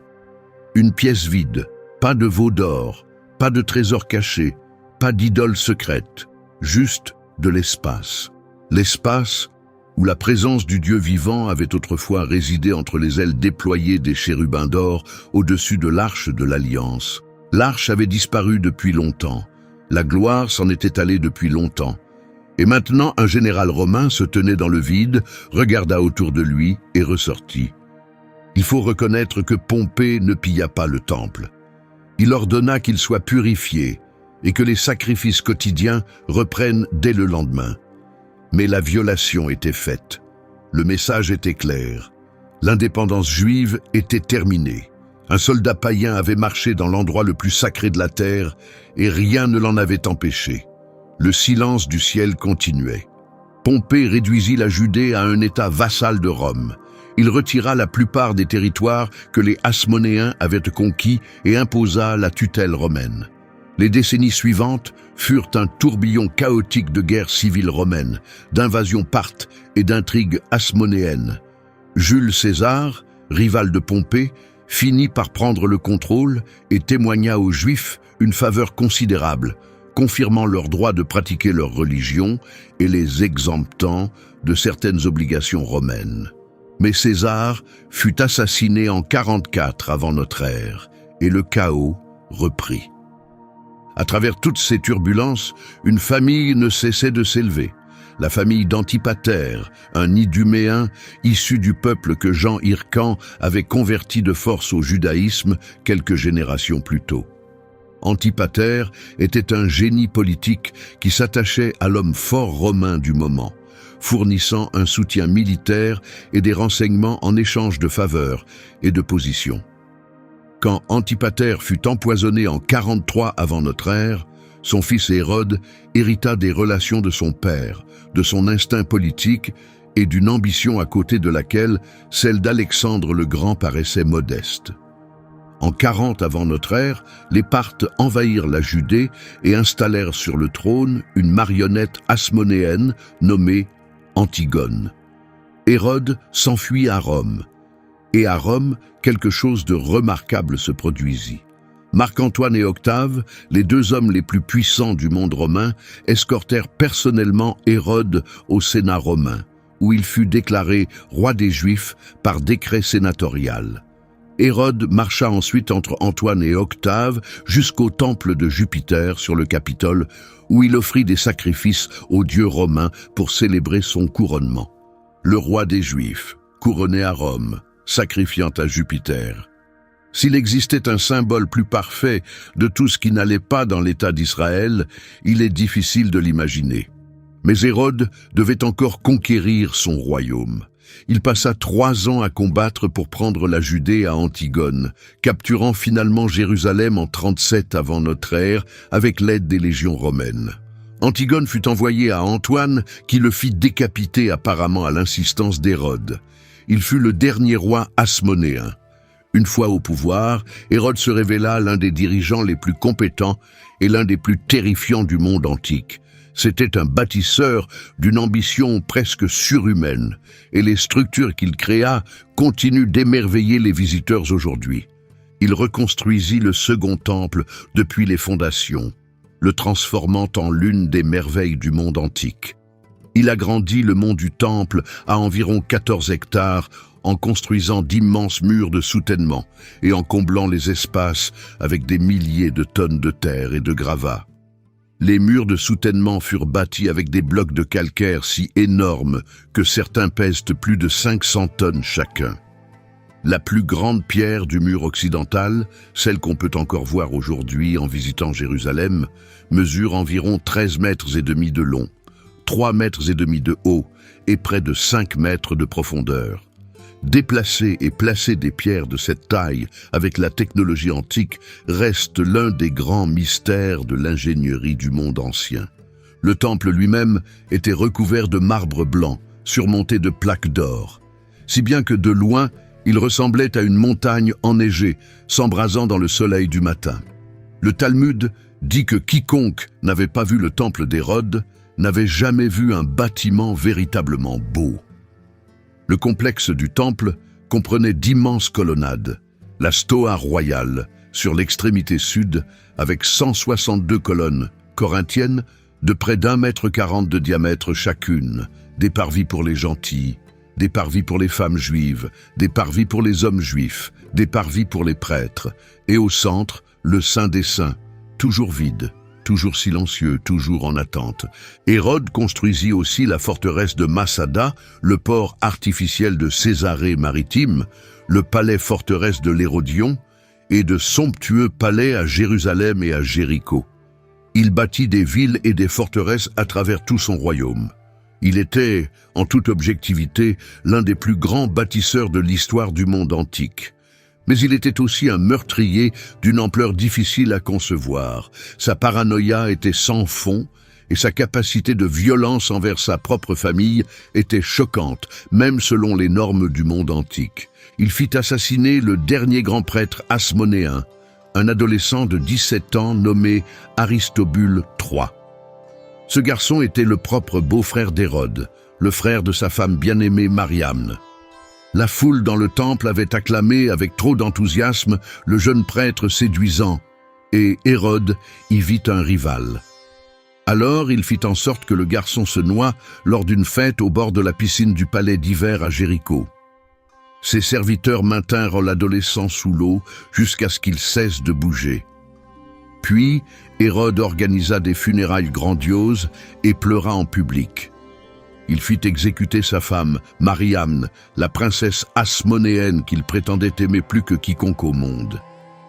Une pièce vide, pas de veau d'or, pas de trésor caché, pas d'idole secrète, juste de l'espace. L'espace où la présence du Dieu vivant avait autrefois résidé entre les ailes déployées des chérubins d'or au-dessus de l'arche de l'Alliance. L'arche avait disparu depuis longtemps. La gloire s'en était allée depuis longtemps. Et maintenant, un général romain se tenait dans le vide, regarda autour de lui et ressortit. Il faut reconnaître que Pompée ne pilla pas le temple. Il ordonna qu'il soit purifié et que les sacrifices quotidiens reprennent dès le lendemain. Mais la violation était faite. Le message était clair. L'indépendance juive était terminée. Un soldat païen avait marché dans l'endroit le plus sacré de la terre et rien ne l'en avait empêché. Le silence du ciel continuait. Pompée réduisit la Judée à un état vassal de Rome. Il retira la plupart des territoires que les Hasmonéens avaient conquis et imposa la tutelle romaine. Les décennies suivantes furent un tourbillon chaotique de guerres civiles romaines, d'invasions parthes et d'intrigues hasmonéennes. Jules César, rival de Pompée, finit par prendre le contrôle et témoigna aux Juifs une faveur considérable, confirmant leur droit de pratiquer leur religion et les exemptant de certaines obligations romaines. Mais César fut assassiné en 44 avant notre ère et le chaos reprit. À travers toutes ces turbulences, une famille ne cessait de s'élever. La famille d'Antipater, un Iduméen issu du peuple que Jean Hyrcan avait converti de force au judaïsme quelques générations plus tôt. Antipater était un génie politique qui s'attachait à l'homme fort romain du moment, fournissant un soutien militaire et des renseignements en échange de faveurs et de positions. Quand Antipater fut empoisonné en 43 avant notre ère, son fils Hérode hérita des relations de son père, de son instinct politique et d'une ambition à côté de laquelle celle d'Alexandre le Grand paraissait modeste. En 40 avant notre ère, les Parthes envahirent la Judée et installèrent sur le trône une marionnette hasmonéenne nommée Antigone. Hérode s'enfuit à Rome. Et à Rome, quelque chose de remarquable se produisit. Marc-Antoine et Octave, les deux hommes les plus puissants du monde romain, escortèrent personnellement Hérode au Sénat romain, où il fut déclaré roi des Juifs par décret sénatorial. Hérode marcha ensuite entre Antoine et Octave jusqu'au temple de Jupiter sur le Capitole, où il offrit des sacrifices aux dieux romains pour célébrer son couronnement. Le roi des Juifs, couronné à Rome, sacrifiant à Jupiter. S'il existait un symbole plus parfait de tout ce qui n'allait pas dans l'État d'Israël, il est difficile de l'imaginer. Mais Hérode devait encore conquérir son royaume. Il passa 3 ans à combattre pour prendre la Judée à Antigone, capturant finalement Jérusalem en 37 avant notre ère avec l'aide des légions romaines. Antigone fut envoyé à Antoine qui le fit décapiter apparemment à l'insistance d'Hérode. Il fut le dernier roi hasmonéen. Une fois au pouvoir, Hérode se révéla l'un des dirigeants les plus compétents et l'un des plus terrifiants du monde antique. C'était un bâtisseur d'une ambition presque surhumaine, et les structures qu'il créa continuent d'émerveiller les visiteurs aujourd'hui. Il reconstruisit le second temple depuis les fondations, le transformant en l'une des merveilles du monde antique. Il agrandit le mont du Temple à environ 14 hectares en construisant d'immenses murs de soutènement et en comblant les espaces avec des milliers de tonnes de terre et de gravats. Les murs de soutènement furent bâtis avec des blocs de calcaire si énormes que certains pèsent plus de 500 tonnes chacun. La plus grande pierre du mur occidental, celle qu'on peut encore voir aujourd'hui en visitant Jérusalem, mesure environ 13 mètres et demi de long, 3 mètres et demi de haut et près de 5 mètres de profondeur. Déplacer et placer des pierres de cette taille avec la technologie antique reste l'un des grands mystères de l'ingénierie du monde ancien. Le temple lui-même était recouvert de marbre blanc, surmonté de plaques d'or, si bien que de loin, il ressemblait à une montagne enneigée, s'embrasant dans le soleil du matin. Le Talmud dit que quiconque n'avait pas vu le temple d'Hérode n'avait jamais vu un bâtiment véritablement beau. Le complexe du temple comprenait d'immenses colonnades, la Stoa royale, sur l'extrémité sud, avec 162 colonnes corinthiennes de près d'1,40 m de diamètre chacune, des parvis pour les gentils, des parvis pour les femmes juives, des parvis pour les hommes juifs, des parvis pour les prêtres, et au centre, le Saint des Saints, toujours vide, toujours silencieux, toujours en attente. Hérode construisit aussi la forteresse de Massada, le port artificiel de Césarée maritime, le palais-forteresse de l'Hérodion, et de somptueux palais à Jérusalem et à Jéricho. Il bâtit des villes et des forteresses à travers tout son royaume. Il était, en toute objectivité, l'un des plus grands bâtisseurs de l'histoire du monde antique. Mais il était aussi un meurtrier d'une ampleur difficile à concevoir. Sa paranoïa était sans fond et sa capacité de violence envers sa propre famille était choquante, même selon les normes du monde antique. Il fit assassiner le dernier grand prêtre hasmonéen, un adolescent de 17 ans nommé Aristobule III. Ce garçon était le propre beau-frère d'Hérode, le frère de sa femme bien-aimée Mariamne. La foule dans le temple avait acclamé avec trop d'enthousiasme le jeune prêtre séduisant, et Hérode y vit un rival. Alors il fit en sorte que le garçon se noie lors d'une fête au bord de la piscine du palais d'hiver à Jéricho. Ses serviteurs maintinrent l'adolescent sous l'eau jusqu'à ce qu'il cesse de bouger. Puis Hérode organisa des funérailles grandioses et pleura en public. Il fit exécuter sa femme, Mariamne, la princesse hasmonéenne qu'il prétendait aimer plus que quiconque au monde.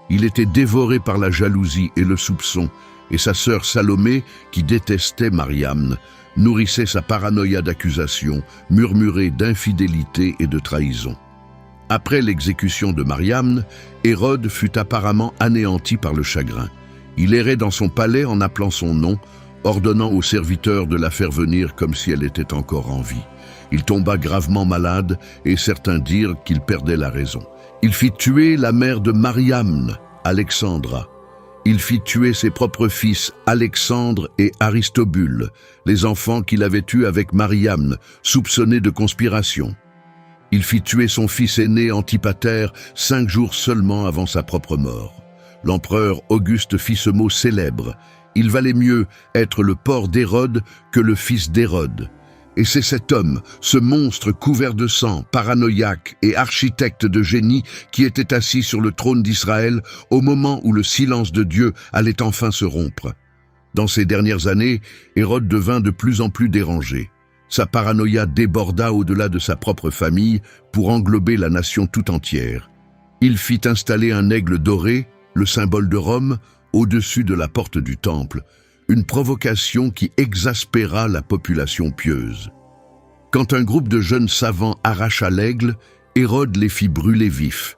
Il était dévoré par la jalousie et le soupçon, et sa sœur Salomé, qui détestait Mariamne, nourrissait sa paranoïa d'accusations, murmurée d'infidélité et de trahison. Après l'exécution de Mariamne, Hérode fut apparemment anéanti par le chagrin. Il errait dans son palais en appelant son nom, ordonnant aux serviteurs de la faire venir comme si elle était encore en vie. Il tomba gravement malade et certains dirent qu'il perdait la raison. Il fit tuer la mère de Mariamne, Alexandra. Il fit tuer ses propres fils, Alexandre et Aristobule, les enfants qu'il avait eus avec Mariamne, soupçonnés de conspiration. Il fit tuer son fils aîné Antipater 5 jours seulement avant sa propre mort. L'empereur Auguste fit ce mot célèbre. Il valait mieux être le porc d'Hérode que le fils d'Hérode. Et c'est cet homme, ce monstre couvert de sang, paranoïaque et architecte de génie qui était assis sur le trône d'Israël au moment où le silence de Dieu allait enfin se rompre. Dans ces dernières années, Hérode devint de plus en plus dérangé. Sa paranoïa déborda au-delà de sa propre famille pour englober la nation tout entière. Il fit installer un aigle doré, le symbole de Rome, au-dessus de la porte du temple, une provocation qui exaspéra la population pieuse. Quand un groupe de jeunes savants arracha l'aigle, Hérode les fit brûler vifs.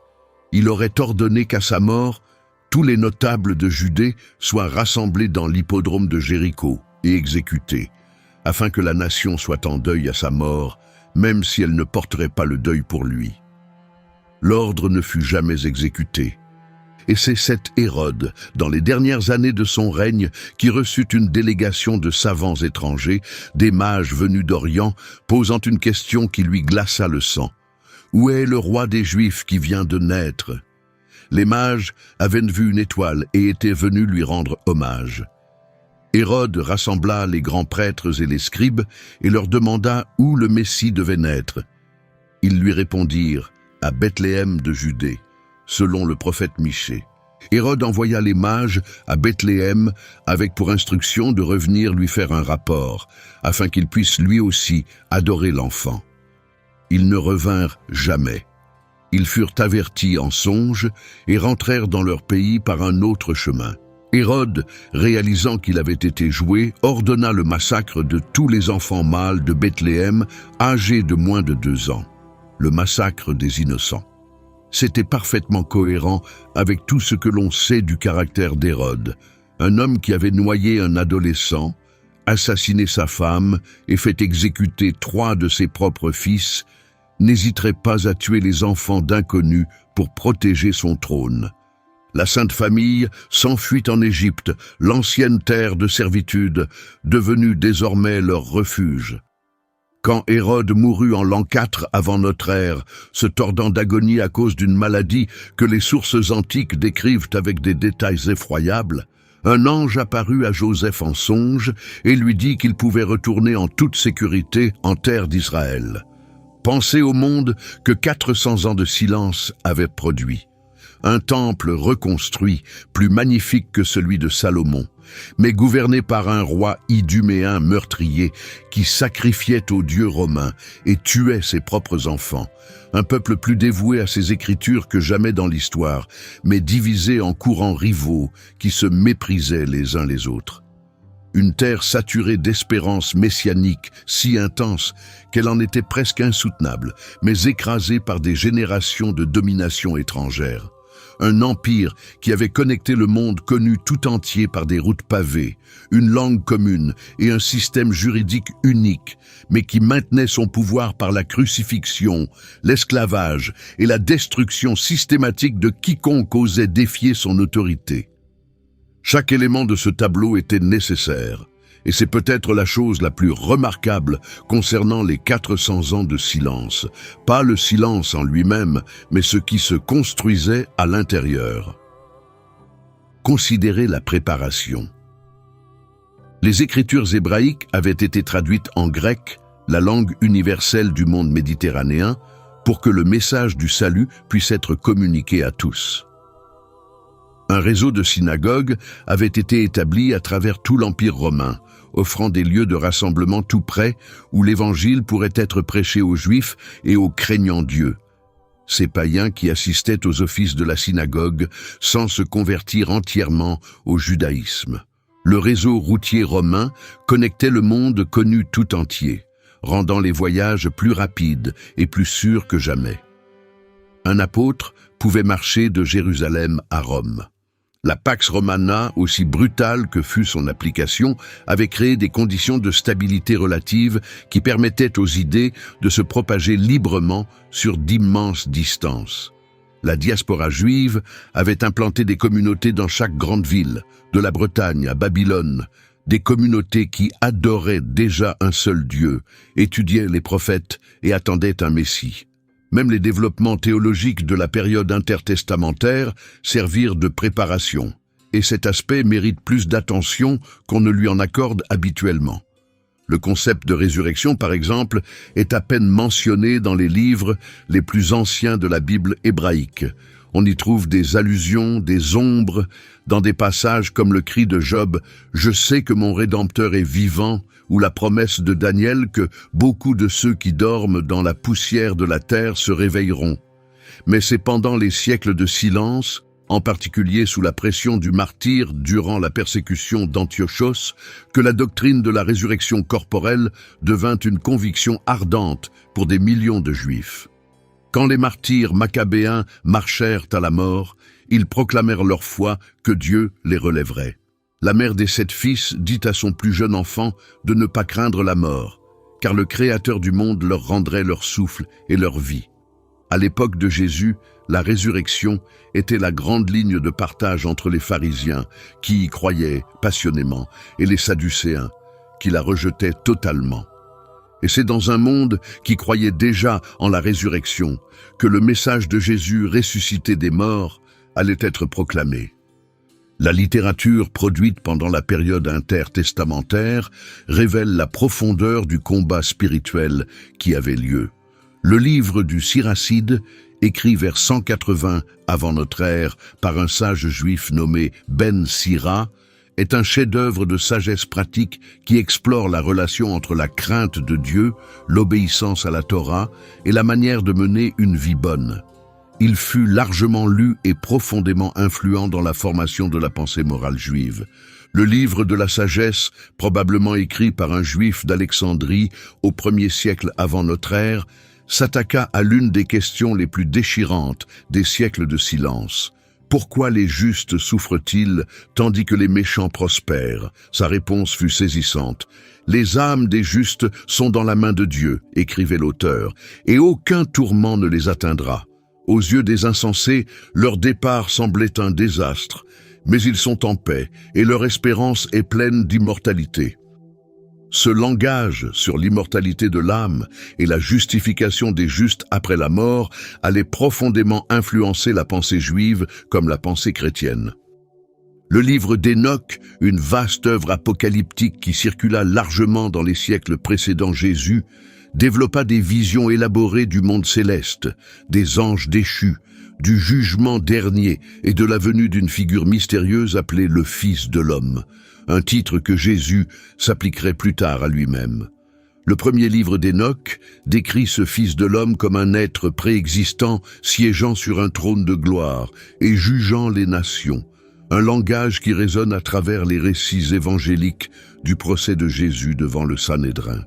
Il aurait ordonné qu'à sa mort, tous les notables de Judée soient rassemblés dans l'hippodrome de Jéricho et exécutés, afin que la nation soit en deuil à sa mort, même si elle ne porterait pas le deuil pour lui. L'ordre ne fut jamais exécuté. Et c'est cet Hérode, dans les dernières années de son règne, qui reçut une délégation de savants étrangers, des mages venus d'Orient, posant une question qui lui glaça le sang. « Où est le roi des Juifs qui vient de naître ?» Les mages avaient vu une étoile et étaient venus lui rendre hommage. Hérode rassembla les grands prêtres et les scribes et leur demanda où le Messie devait naître. Ils lui répondirent « À Bethléem de Judée », selon le prophète Michée. Hérode envoya les mages à Bethléem avec pour instruction de revenir lui faire un rapport, afin qu'il puisse lui aussi adorer l'enfant. Ils ne revinrent jamais. Ils furent avertis en songe et rentrèrent dans leur pays par un autre chemin. Hérode, réalisant qu'il avait été joué, ordonna le massacre de tous les enfants mâles de Bethléem âgés de moins de 2 ans. Le massacre des innocents. C'était parfaitement cohérent avec tout ce que l'on sait du caractère d'Hérode, un homme qui avait noyé un adolescent, assassiné sa femme et fait exécuter 3 de ses propres fils, n'hésiterait pas à tuer les enfants d'inconnus pour protéger son trône. La Sainte Famille s'enfuit en Égypte, l'ancienne terre de servitude, devenue désormais leur refuge. Quand Hérode mourut en l'an 4 avant notre ère, se tordant d'agonie à cause d'une maladie que les sources antiques décrivent avec des détails effroyables, un ange apparut à Joseph en songe et lui dit qu'il pouvait retourner en toute sécurité en terre d'Israël. Pensez au monde que 400 ans de silence avaient produit. Un temple reconstruit, plus magnifique que celui de Salomon, mais gouverné par un roi iduméen meurtrier qui sacrifiait aux dieux romains et tuait ses propres enfants. Un peuple plus dévoué à ses écritures que jamais dans l'histoire, mais divisé en courants rivaux qui se méprisaient les uns les autres. Une terre saturée d'espérance messianique si intense qu'elle en était presque insoutenable, mais écrasée par des générations de domination étrangère. Un empire qui avait connecté le monde connu tout entier par des routes pavées, une langue commune et un système juridique unique, mais qui maintenait son pouvoir par la crucifixion, l'esclavage et la destruction systématique de quiconque osait défier son autorité. Chaque élément de ce tableau était nécessaire, et c'est peut-être la chose la plus remarquable concernant les 400 ans de silence. Pas le silence en lui-même, mais ce qui se construisait à l'intérieur. Considérez la préparation. Les écritures hébraïques avaient été traduites en grec, la langue universelle du monde méditerranéen, pour que le message du salut puisse être communiqué à tous. Un réseau de synagogues avait été établi à travers tout l'Empire romain, offrant des lieux de rassemblement tout près où l'Évangile pourrait être prêché aux Juifs et aux craignants Dieu. Ces païens qui assistaient aux offices de la synagogue sans se convertir entièrement au judaïsme. Le réseau routier romain connectait le monde connu tout entier, rendant les voyages plus rapides et plus sûrs que jamais. Un apôtre pouvait marcher de Jérusalem à Rome. La Pax Romana, aussi brutale que fut son application, avait créé des conditions de stabilité relative qui permettaient aux idées de se propager librement sur d'immenses distances. La diaspora juive avait implanté des communautés dans chaque grande ville, de la Bretagne à Babylone, des communautés qui adoraient déjà un seul Dieu, étudiaient les prophètes et attendaient un Messie. Même les développements théologiques de la période intertestamentaire servirent de préparation, et cet aspect mérite plus d'attention qu'on ne lui en accorde habituellement. Le concept de résurrection, par exemple, est à peine mentionné dans les livres les plus anciens de la Bible hébraïque. On y trouve des allusions, des ombres, dans des passages comme le cri de Job « Je sais que mon Rédempteur est vivant » ou la promesse de Daniel que beaucoup de ceux qui dorment dans la poussière de la terre se réveilleront. Mais c'est pendant les siècles de silence, en particulier sous la pression du martyre durant la persécution d'Antiochos, que la doctrine de la résurrection corporelle devint une conviction ardente pour des millions de Juifs. Quand les martyrs maccabéens marchèrent à la mort, ils proclamèrent leur foi que Dieu les relèverait. La mère des 7 fils dit à son plus jeune enfant de ne pas craindre la mort, car le Créateur du monde leur rendrait leur souffle et leur vie. À l'époque de Jésus, la résurrection était la grande ligne de partage entre les pharisiens, qui y croyaient passionnément, et les sadducéens, qui la rejetaient totalement. Et c'est dans un monde qui croyait déjà en la résurrection que le message de Jésus ressuscité des morts allait être proclamé. La littérature produite pendant la période intertestamentaire révèle la profondeur du combat spirituel qui avait lieu. Le livre du Siracide, écrit vers 180 avant notre ère par un sage juif nommé Ben Sira, est un chef-d'œuvre de sagesse pratique qui explore la relation entre la crainte de Dieu, l'obéissance à la Torah et la manière de mener une vie bonne. Il fut largement lu et profondément influent dans la formation de la pensée morale juive. Le livre de la sagesse, probablement écrit par un juif d'Alexandrie au 1er siècle avant notre ère, s'attaqua à l'une des questions les plus déchirantes des siècles de silence. Pourquoi les justes souffrent-ils tandis que les méchants prospèrent? Sa réponse fut saisissante. Les âmes des justes sont dans la main de Dieu, écrivait l'auteur, et aucun tourment ne les atteindra. Aux yeux des insensés, leur départ semblait un désastre, mais ils sont en paix et leur espérance est pleine d'immortalité. Ce langage sur l'immortalité de l'âme et la justification des justes après la mort allait profondément influencer la pensée juive comme la pensée chrétienne. Le livre d'Hénoch, une vaste œuvre apocalyptique qui circula largement dans les siècles précédant Jésus, développa des visions élaborées du monde céleste, des anges déchus, du jugement dernier et de la venue d'une figure mystérieuse appelée le Fils de l'homme, un titre que Jésus s'appliquerait plus tard à lui-même. Le premier livre d'Hénoch décrit ce Fils de l'homme comme un être préexistant siégeant sur un trône de gloire et jugeant les nations, un langage qui résonne à travers les récits évangéliques du procès de Jésus devant le Sanhédrin.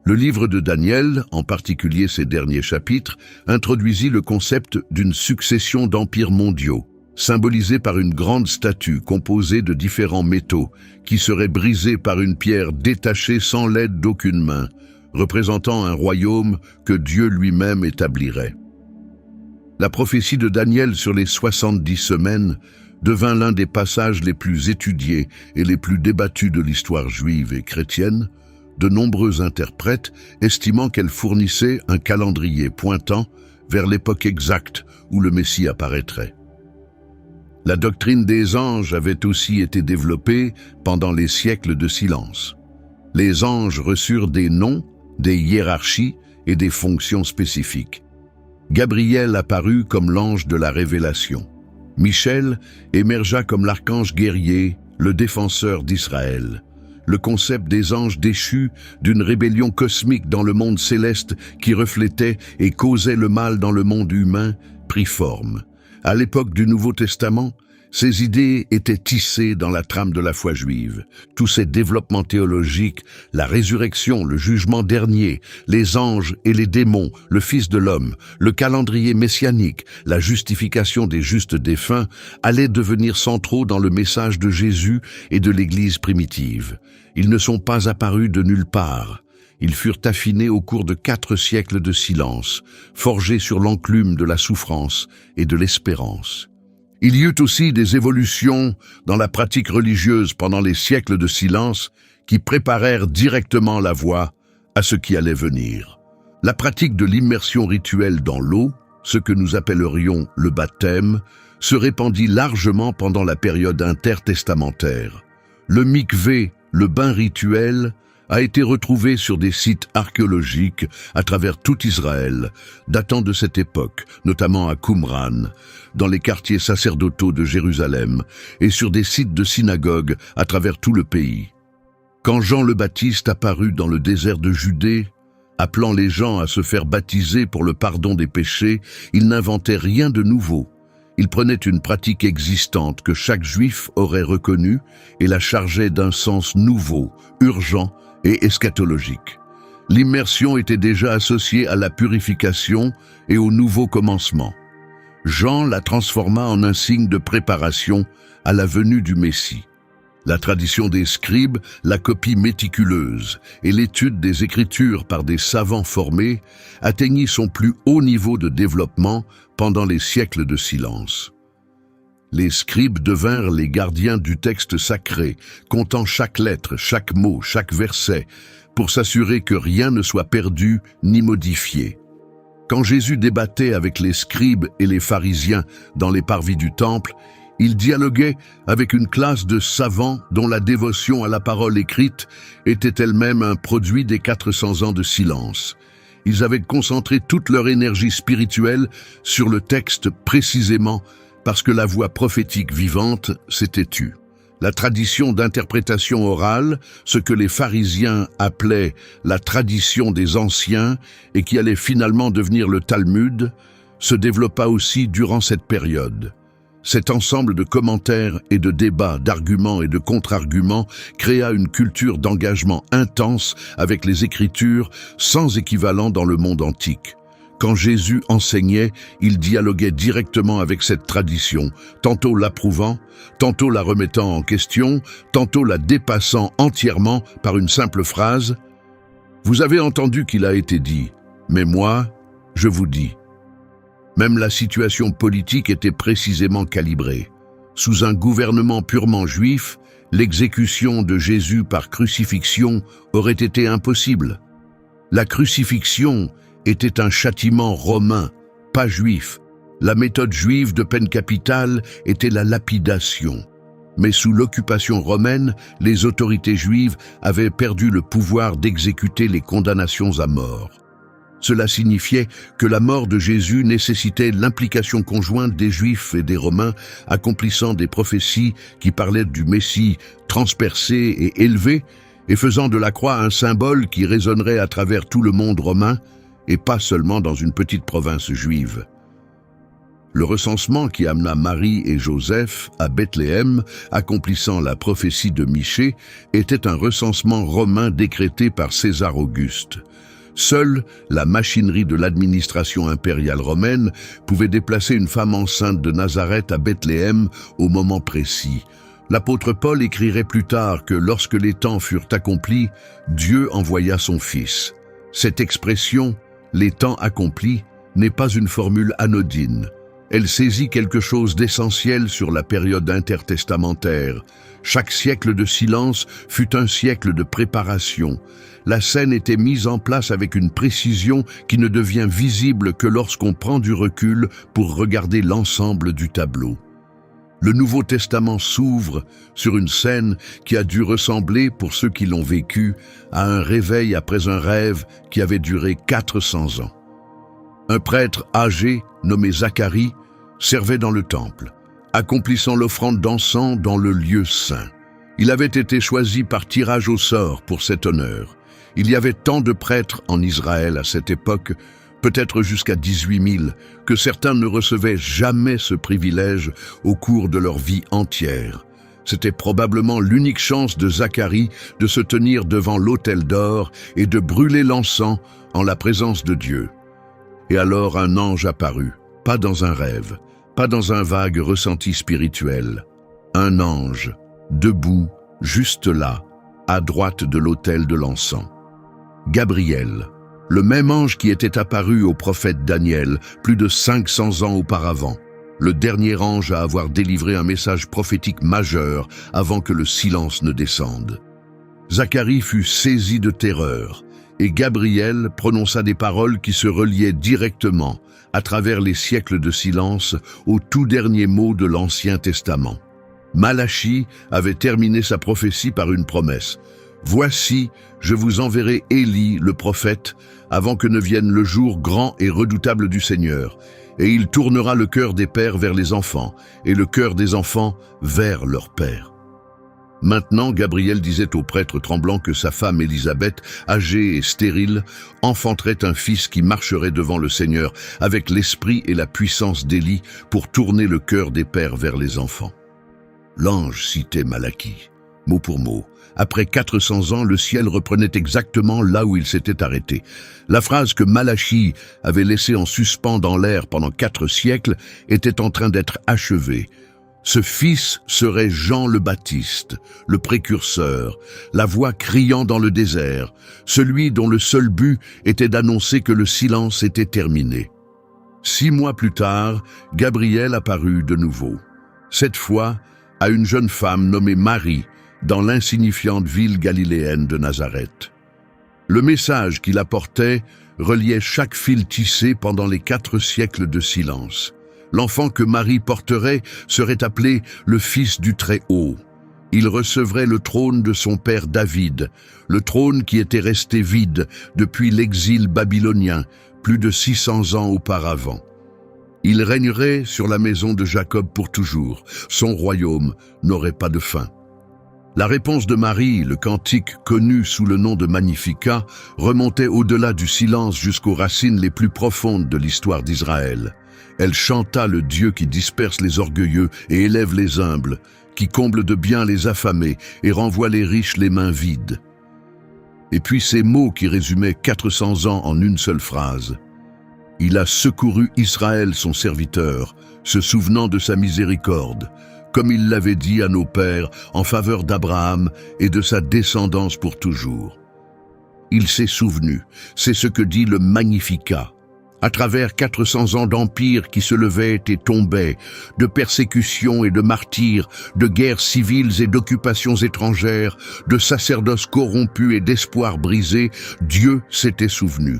Le livre de Daniel, en particulier ses derniers chapitres, introduisit le concept d'une succession d'empires mondiaux, symbolisée par une grande statue composée de différents métaux, qui serait brisée par une pierre détachée sans l'aide d'aucune main, représentant un royaume que Dieu lui-même établirait. La prophétie de Daniel sur les 70 semaines devint l'un des passages les plus étudiés et les plus débattus de l'histoire juive et chrétienne, de nombreux interprètes estimant qu'elle fournissait un calendrier pointant vers l'époque exacte où le Messie apparaîtrait. La doctrine des anges avait aussi été développée pendant les siècles de silence. Les anges reçurent des noms, des hiérarchies et des fonctions spécifiques. Gabriel apparut comme l'ange de la révélation. Michel émergea comme l'archange guerrier, le défenseur d'Israël. Le concept des anges déchus, d'une rébellion cosmique dans le monde céleste qui reflétait et causait le mal dans le monde humain, prit forme. À l'époque du Nouveau Testament, ces idées étaient tissées dans la trame de la foi juive. Tous ces développements théologiques, la résurrection, le jugement dernier, les anges et les démons, le Fils de l'homme, le calendrier messianique, la justification des justes défunts, allaient devenir centraux dans le message de Jésus et de l'Église primitive. Ils ne sont pas apparus de nulle part. Ils furent affinés au cours de 4 siècles de silence, forgés sur l'enclume de la souffrance et de l'espérance. Il y eut aussi des évolutions dans la pratique religieuse pendant les siècles de silence qui préparèrent directement la voie à ce qui allait venir. La pratique de l'immersion rituelle dans l'eau, ce que nous appellerions le baptême, se répandit largement pendant la période intertestamentaire. Le mikvé, le bain rituel, a été retrouvé sur des sites archéologiques à travers tout Israël, datant de cette époque, notamment à Qumran, dans les quartiers sacerdotaux de Jérusalem, et sur des sites de synagogues à travers tout le pays. Quand Jean le Baptiste apparut dans le désert de Judée, appelant les gens à se faire baptiser pour le pardon des péchés, il n'inventait rien de nouveau. Il prenait une pratique existante que chaque juif aurait reconnue et la chargeait d'un sens nouveau, urgent et eschatologique. L'immersion était déjà associée à la purification et au nouveau commencement. Jean la transforma en un signe de préparation à la venue du Messie. La tradition des scribes, la copie méticuleuse et l'étude des Écritures par des savants formés atteignit son plus haut niveau de développement pendant les siècles de silence. Les scribes devinrent les gardiens du texte sacré, comptant chaque lettre, chaque mot, chaque verset, pour s'assurer que rien ne soit perdu ni modifié. Quand Jésus débattait avec les scribes et les pharisiens dans les parvis du temple, il dialoguait avec une classe de savants dont la dévotion à la parole écrite était elle-même un produit des 400 ans de silence. Ils avaient concentré toute leur énergie spirituelle sur le texte précisément parce que la voix prophétique vivante s'était tue. La tradition d'interprétation orale, ce que les pharisiens appelaient la tradition des anciens et qui allait finalement devenir le Talmud, se développa aussi durant cette période. Cet ensemble de commentaires et de débats, d'arguments et de contre-arguments créa une culture d'engagement intense avec les Écritures sans équivalent dans le monde antique. Quand Jésus enseignait, il dialoguait directement avec cette tradition, tantôt l'approuvant, tantôt la remettant en question, tantôt la dépassant entièrement par une simple phrase « Vous avez entendu qu'il a été dit, mais moi, je vous dis ». Même la situation politique était précisément calibrée. Sous un gouvernement purement juif, l'exécution de Jésus par crucifixion aurait été impossible. La crucifixion était un châtiment romain, pas juif. La méthode juive de peine capitale était la lapidation. Mais sous l'occupation romaine, les autorités juives avaient perdu le pouvoir d'exécuter les condamnations à mort. Cela signifiait que la mort de Jésus nécessitait l'implication conjointe des Juifs et des Romains, accomplissant des prophéties qui parlaient du Messie transpercé et élevé, et faisant de la croix un symbole qui résonnerait à travers tout le monde romain, et pas seulement dans une petite province juive. Le recensement qui amena Marie et Joseph à Bethléem, accomplissant la prophétie de Michée, était un recensement romain décrété par César Auguste. Seule la machinerie de l'administration impériale romaine pouvait déplacer une femme enceinte de Nazareth à Bethléem au moment précis. L'apôtre Paul écrirait plus tard que lorsque les temps furent accomplis, Dieu envoya son Fils. Cette expression, les temps accomplis, n'est pas une formule anodine. Elle saisit quelque chose d'essentiel sur la période intertestamentaire. Chaque siècle de silence fut un siècle de préparation. La scène était mise en place avec une précision qui ne devient visible que lorsqu'on prend du recul pour regarder l'ensemble du tableau. Le Nouveau Testament s'ouvre sur une scène qui a dû ressembler, pour ceux qui l'ont vécu, à un réveil après un rêve qui avait duré 400 ans. Un prêtre âgé, nommé Zacharie, servait dans le temple, accomplissant l'offrande d'encens dans le lieu saint. Il avait été choisi par tirage au sort pour cet honneur. Il y avait tant de prêtres en Israël à cette époque, peut-être jusqu'à 18 000, que certains ne recevaient jamais ce privilège au cours de leur vie entière. C'était probablement l'unique chance de Zacharie de se tenir devant l'autel d'or et de brûler l'encens en la présence de Dieu. Et alors un ange apparut, pas dans un rêve, pas dans un vague ressenti spirituel. Un ange, debout, juste là, à droite de l'autel de l'encens. Gabriel, le même ange qui était apparu au prophète Daniel plus de 500 ans auparavant, le dernier ange à avoir délivré un message prophétique majeur avant que le silence ne descende. Zacharie fut saisi de terreur, et Gabriel prononça des paroles qui se reliaient directement, à travers les siècles de silence, aux tout derniers mots de l'Ancien Testament. Malachie avait terminé sa prophétie par une promesse. « Voici, je vous enverrai Élie, le prophète, avant que ne vienne le jour grand et redoutable du Seigneur, et il tournera le cœur des pères vers les enfants, et le cœur des enfants vers leurs pères. » Maintenant, Gabriel disait au prêtre tremblant que sa femme Élisabeth, âgée et stérile, enfanterait un fils qui marcherait devant le Seigneur avec l'esprit et la puissance d'Élie pour tourner le cœur des pères vers les enfants. L'ange citait Malachie, mot pour mot. Après 400 ans, le ciel reprenait exactement là où il s'était arrêté. La phrase que Malachie avait laissée en suspens dans l'air pendant 4 siècles était en train d'être achevée. Ce fils serait Jean le Baptiste, le précurseur, la voix criant dans le désert, celui dont le seul but était d'annoncer que le silence était terminé. 6 mois plus tard, Gabriel apparut de nouveau. Cette fois, à une jeune femme nommée Marie, dans l'insignifiante ville galiléenne de Nazareth. Le message qu'il apportait reliait chaque fil tissé pendant les 4 siècles de silence. L'enfant que Marie porterait serait appelé le Fils du Très-Haut. Il recevrait le trône de son père David, le trône qui était resté vide depuis l'exil babylonien, plus de 600 ans auparavant. Il régnerait sur la maison de Jacob pour toujours. Son royaume n'aurait pas de fin. La réponse de Marie, le cantique connu sous le nom de Magnificat, remontait au-delà du silence jusqu'aux racines les plus profondes de l'histoire d'Israël. Elle chanta le Dieu qui disperse les orgueilleux et élève les humbles, qui comble de bien les affamés et renvoie les riches les mains vides. Et puis ces mots qui résumaient 400 ans en une seule phrase. Il a secouru Israël son serviteur, se souvenant de sa miséricorde, comme il l'avait dit à nos pères en faveur d'Abraham et de sa descendance pour toujours. Il s'est souvenu, c'est ce que dit le Magnificat. À travers 400 ans d'empire qui se levaient et tombaient, de persécutions et de martyrs, de guerres civiles et d'occupations étrangères, de sacerdoces corrompus et d'espoirs brisés, Dieu s'était souvenu.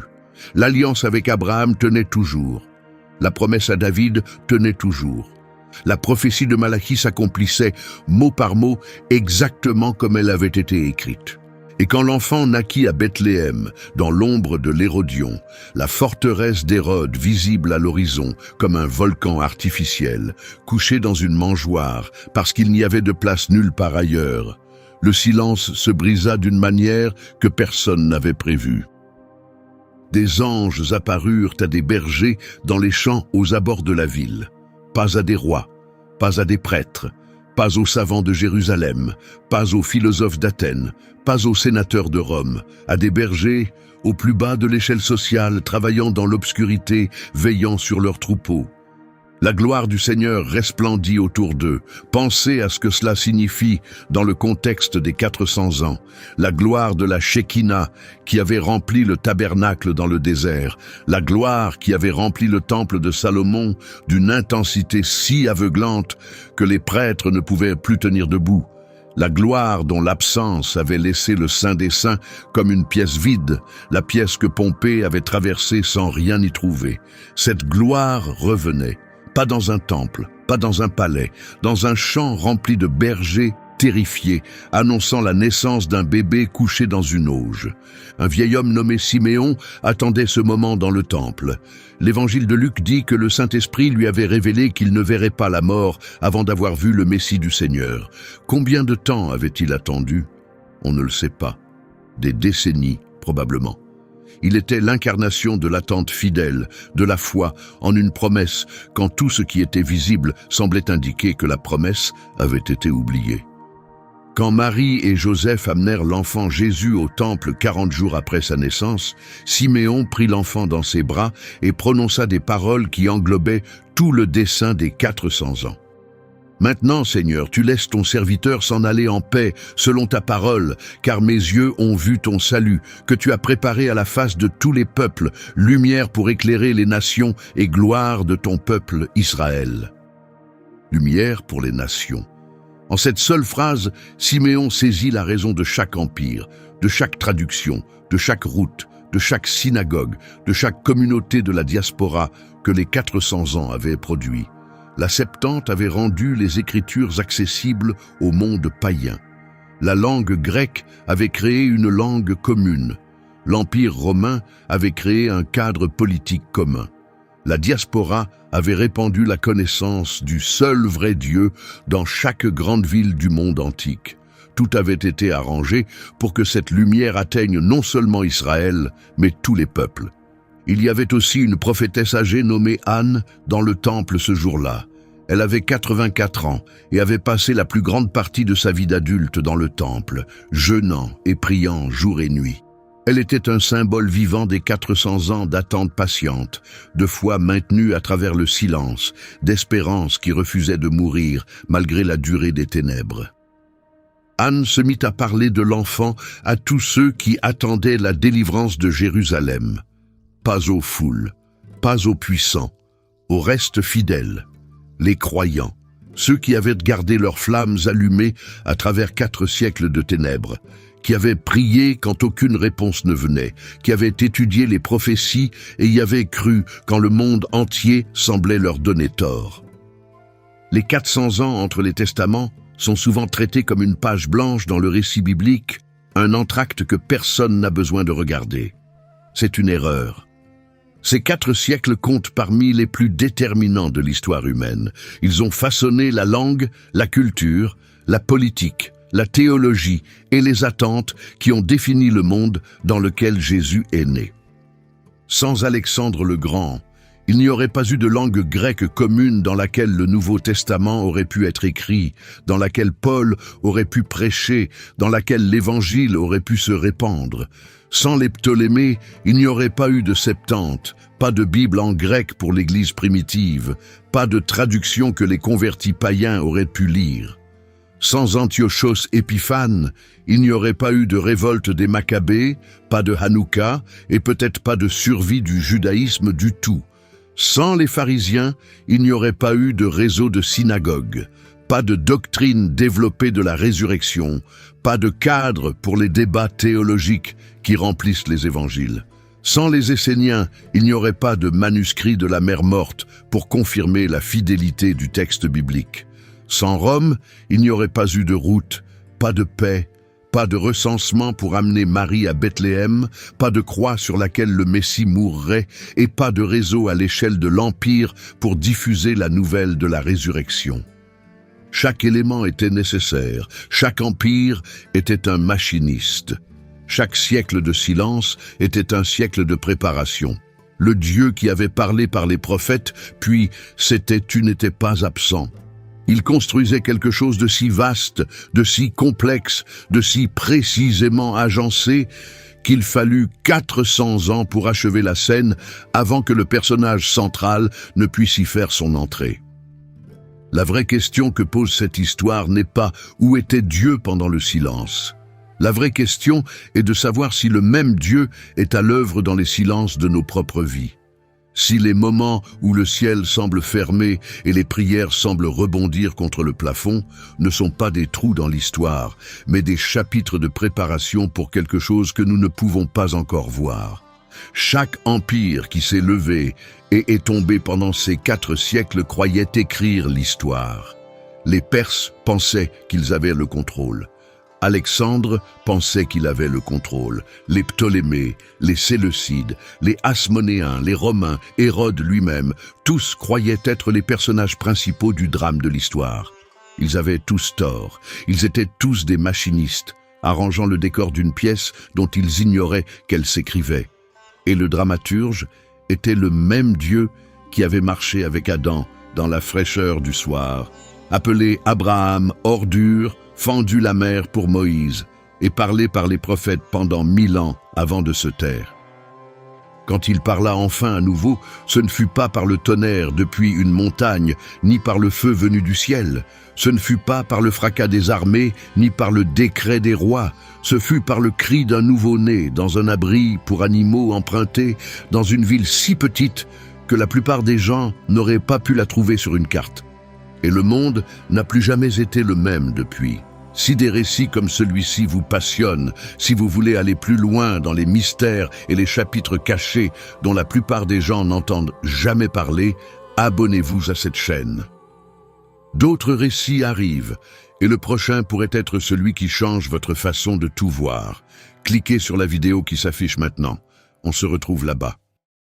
L'alliance avec Abraham tenait toujours. La promesse à David tenait toujours. La prophétie de Malachie s'accomplissait mot par mot exactement comme elle avait été écrite. Et quand l'enfant naquit à Bethléem, dans l'ombre de l'Hérodion, la forteresse d'Hérode visible à l'horizon comme un volcan artificiel, couché dans une mangeoire parce qu'il n'y avait de place nulle part ailleurs, le silence se brisa d'une manière que personne n'avait prévue. Des anges apparurent à des bergers dans les champs aux abords de la ville. Pas à des rois, pas à des prêtres, pas aux savants de Jérusalem, pas aux philosophes d'Athènes, pas aux sénateurs de Rome, à des bergers au plus bas de l'échelle sociale, travaillant dans l'obscurité, veillant sur leurs troupeaux. La gloire du Seigneur resplendit autour d'eux. Pensez à ce que cela signifie dans le contexte des 400 ans. La gloire de la Shekinah qui avait rempli le tabernacle dans le désert. La gloire qui avait rempli le temple de Salomon d'une intensité si aveuglante que les prêtres ne pouvaient plus tenir debout. La gloire dont l'absence avait laissé le Saint des Saints comme une pièce vide, la pièce que Pompée avait traversée sans rien y trouver. Cette gloire revenait. Pas dans un temple, pas dans un palais, dans un champ rempli de bergers terrifiés, annonçant la naissance d'un bébé couché dans une auge. Un vieil homme nommé Siméon attendait ce moment dans le temple. L'évangile de Luc dit que le Saint-Esprit lui avait révélé qu'il ne verrait pas la mort avant d'avoir vu le Messie du Seigneur. Combien de temps avait-il attendu? On ne le sait pas. Des décennies, probablement. Il était l'incarnation de l'attente fidèle, de la foi en une promesse, quand tout ce qui était visible semblait indiquer que la promesse avait été oubliée. Quand Marie et Joseph amenèrent l'enfant Jésus au temple 40 jours après sa naissance, Siméon prit l'enfant dans ses bras et prononça des paroles qui englobaient tout le dessein des 400 ans. Maintenant, Seigneur, tu laisses ton serviteur s'en aller en paix, selon ta parole, car mes yeux ont vu ton salut, que tu as préparé à la face de tous les peuples, lumière pour éclairer les nations et gloire de ton peuple Israël. Lumière pour les nations. En cette seule phrase, Siméon saisit la raison de chaque empire, de chaque traduction, de chaque route, de chaque synagogue, de chaque communauté de la diaspora que les 400 ans avaient produit. La Septante avait rendu les Écritures accessibles au monde païen. La langue grecque avait créé une langue commune. L'Empire romain avait créé un cadre politique commun. La diaspora avait répandu la connaissance du seul vrai Dieu dans chaque grande ville du monde antique. Tout avait été arrangé pour que cette lumière atteigne non seulement Israël, mais tous les peuples. Il y avait aussi une prophétesse âgée nommée Anne dans le temple ce jour-là. Elle avait 84 ans et avait passé la plus grande partie de sa vie d'adulte dans le temple, jeûnant et priant jour et nuit. Elle était un symbole vivant des 400 ans d'attente patiente, de foi maintenue à travers le silence, d'espérance qui refusait de mourir malgré la durée des ténèbres. Anne se mit à parler de l'enfant à tous ceux qui attendaient la délivrance de Jérusalem. Pas aux foules, pas aux puissants, au reste fidèle, les croyants, ceux qui avaient gardé leurs flammes allumées à travers 4 siècles de ténèbres, qui avaient prié quand aucune réponse ne venait, qui avaient étudié les prophéties et y avaient cru quand le monde entier semblait leur donner tort. Les 400 ans entre les testaments sont souvent traités comme une page blanche dans le récit biblique, un entracte que personne n'a besoin de regarder. C'est une erreur. Ces 4 siècles comptent parmi les plus déterminants de l'histoire humaine. Ils ont façonné la langue, la culture, la politique, la théologie et les attentes qui ont défini le monde dans lequel Jésus est né. Sans Alexandre le Grand, il n'y aurait pas eu de langue grecque commune dans laquelle le Nouveau Testament aurait pu être écrit, dans laquelle Paul aurait pu prêcher, dans laquelle l'Évangile aurait pu se répandre. Sans les Ptolémées, il n'y aurait pas eu de Septante, pas de Bible en grec pour l'Église primitive, pas de traduction que les convertis païens auraient pu lire. Sans Antiochos Épiphane, il n'y aurait pas eu de révolte des Maccabées, pas de Hanouka et peut-être pas de survie du judaïsme du tout. Sans les pharisiens, il n'y aurait pas eu de réseau de synagogues, pas de doctrine développée de la résurrection, pas de cadre pour les débats théologiques qui remplissent les évangiles. Sans les Esséniens, il n'y aurait pas de manuscrits de la mer morte pour confirmer la fidélité du texte biblique. Sans Rome, il n'y aurait pas eu de route, pas de paix, pas de recensement pour amener Marie à Bethléem, pas de croix sur laquelle le Messie mourrait et pas de réseau à l'échelle de l'Empire pour diffuser la nouvelle de la résurrection. Chaque élément était nécessaire, chaque empire était un machiniste. Chaque siècle de silence était un siècle de préparation. Le Dieu qui avait parlé par les prophètes, puis tu n'étais pas absent. Il construisait quelque chose de si vaste, de si complexe, de si précisément agencé, qu'il fallut 400 ans pour achever la scène avant que le personnage central ne puisse y faire son entrée. La vraie question que pose cette histoire n'est pas où était Dieu pendant le silence. La vraie question est de savoir si le même Dieu est à l'œuvre dans les silences de nos propres vies. Si les moments où le ciel semble fermé et les prières semblent rebondir contre le plafond ne sont pas des trous dans l'histoire, mais des chapitres de préparation pour quelque chose que nous ne pouvons pas encore voir. Chaque empire qui s'est levé et est tombé pendant ces 4 siècles croyait écrire l'histoire. Les Perses pensaient qu'ils avaient le contrôle. Alexandre pensait qu'il avait le contrôle. Les Ptolémées, les Séleucides, les Hasmonéens, les Romains, Hérode lui-même, tous croyaient être les personnages principaux du drame de l'histoire. Ils avaient tous tort. Ils étaient tous des machinistes, arrangeant le décor d'une pièce dont ils ignoraient qu'elle s'écrivait. Et le dramaturge était le même Dieu qui avait marché avec Adam dans la fraîcheur du soir, appelé Abraham ordure, fendu la mer pour Moïse et parlé par les prophètes pendant 1000 ans avant de se taire. Quand il parla enfin à nouveau, ce ne fut pas par le tonnerre depuis une montagne, ni par le feu venu du ciel. Ce ne fut pas par le fracas des armées, ni par le décret des rois. Ce fut par le cri d'un nouveau-né, dans un abri pour animaux emprunté, dans une ville si petite que la plupart des gens n'auraient pas pu la trouver sur une carte. Et le monde n'a plus jamais été le même depuis. Si des récits comme celui-ci vous passionnent, si vous voulez aller plus loin dans les mystères et les chapitres cachés dont la plupart des gens n'entendent jamais parler, abonnez-vous à cette chaîne. D'autres récits arrivent, et le prochain pourrait être celui qui change votre façon de tout voir. Cliquez sur la vidéo qui s'affiche maintenant. On se retrouve là-bas.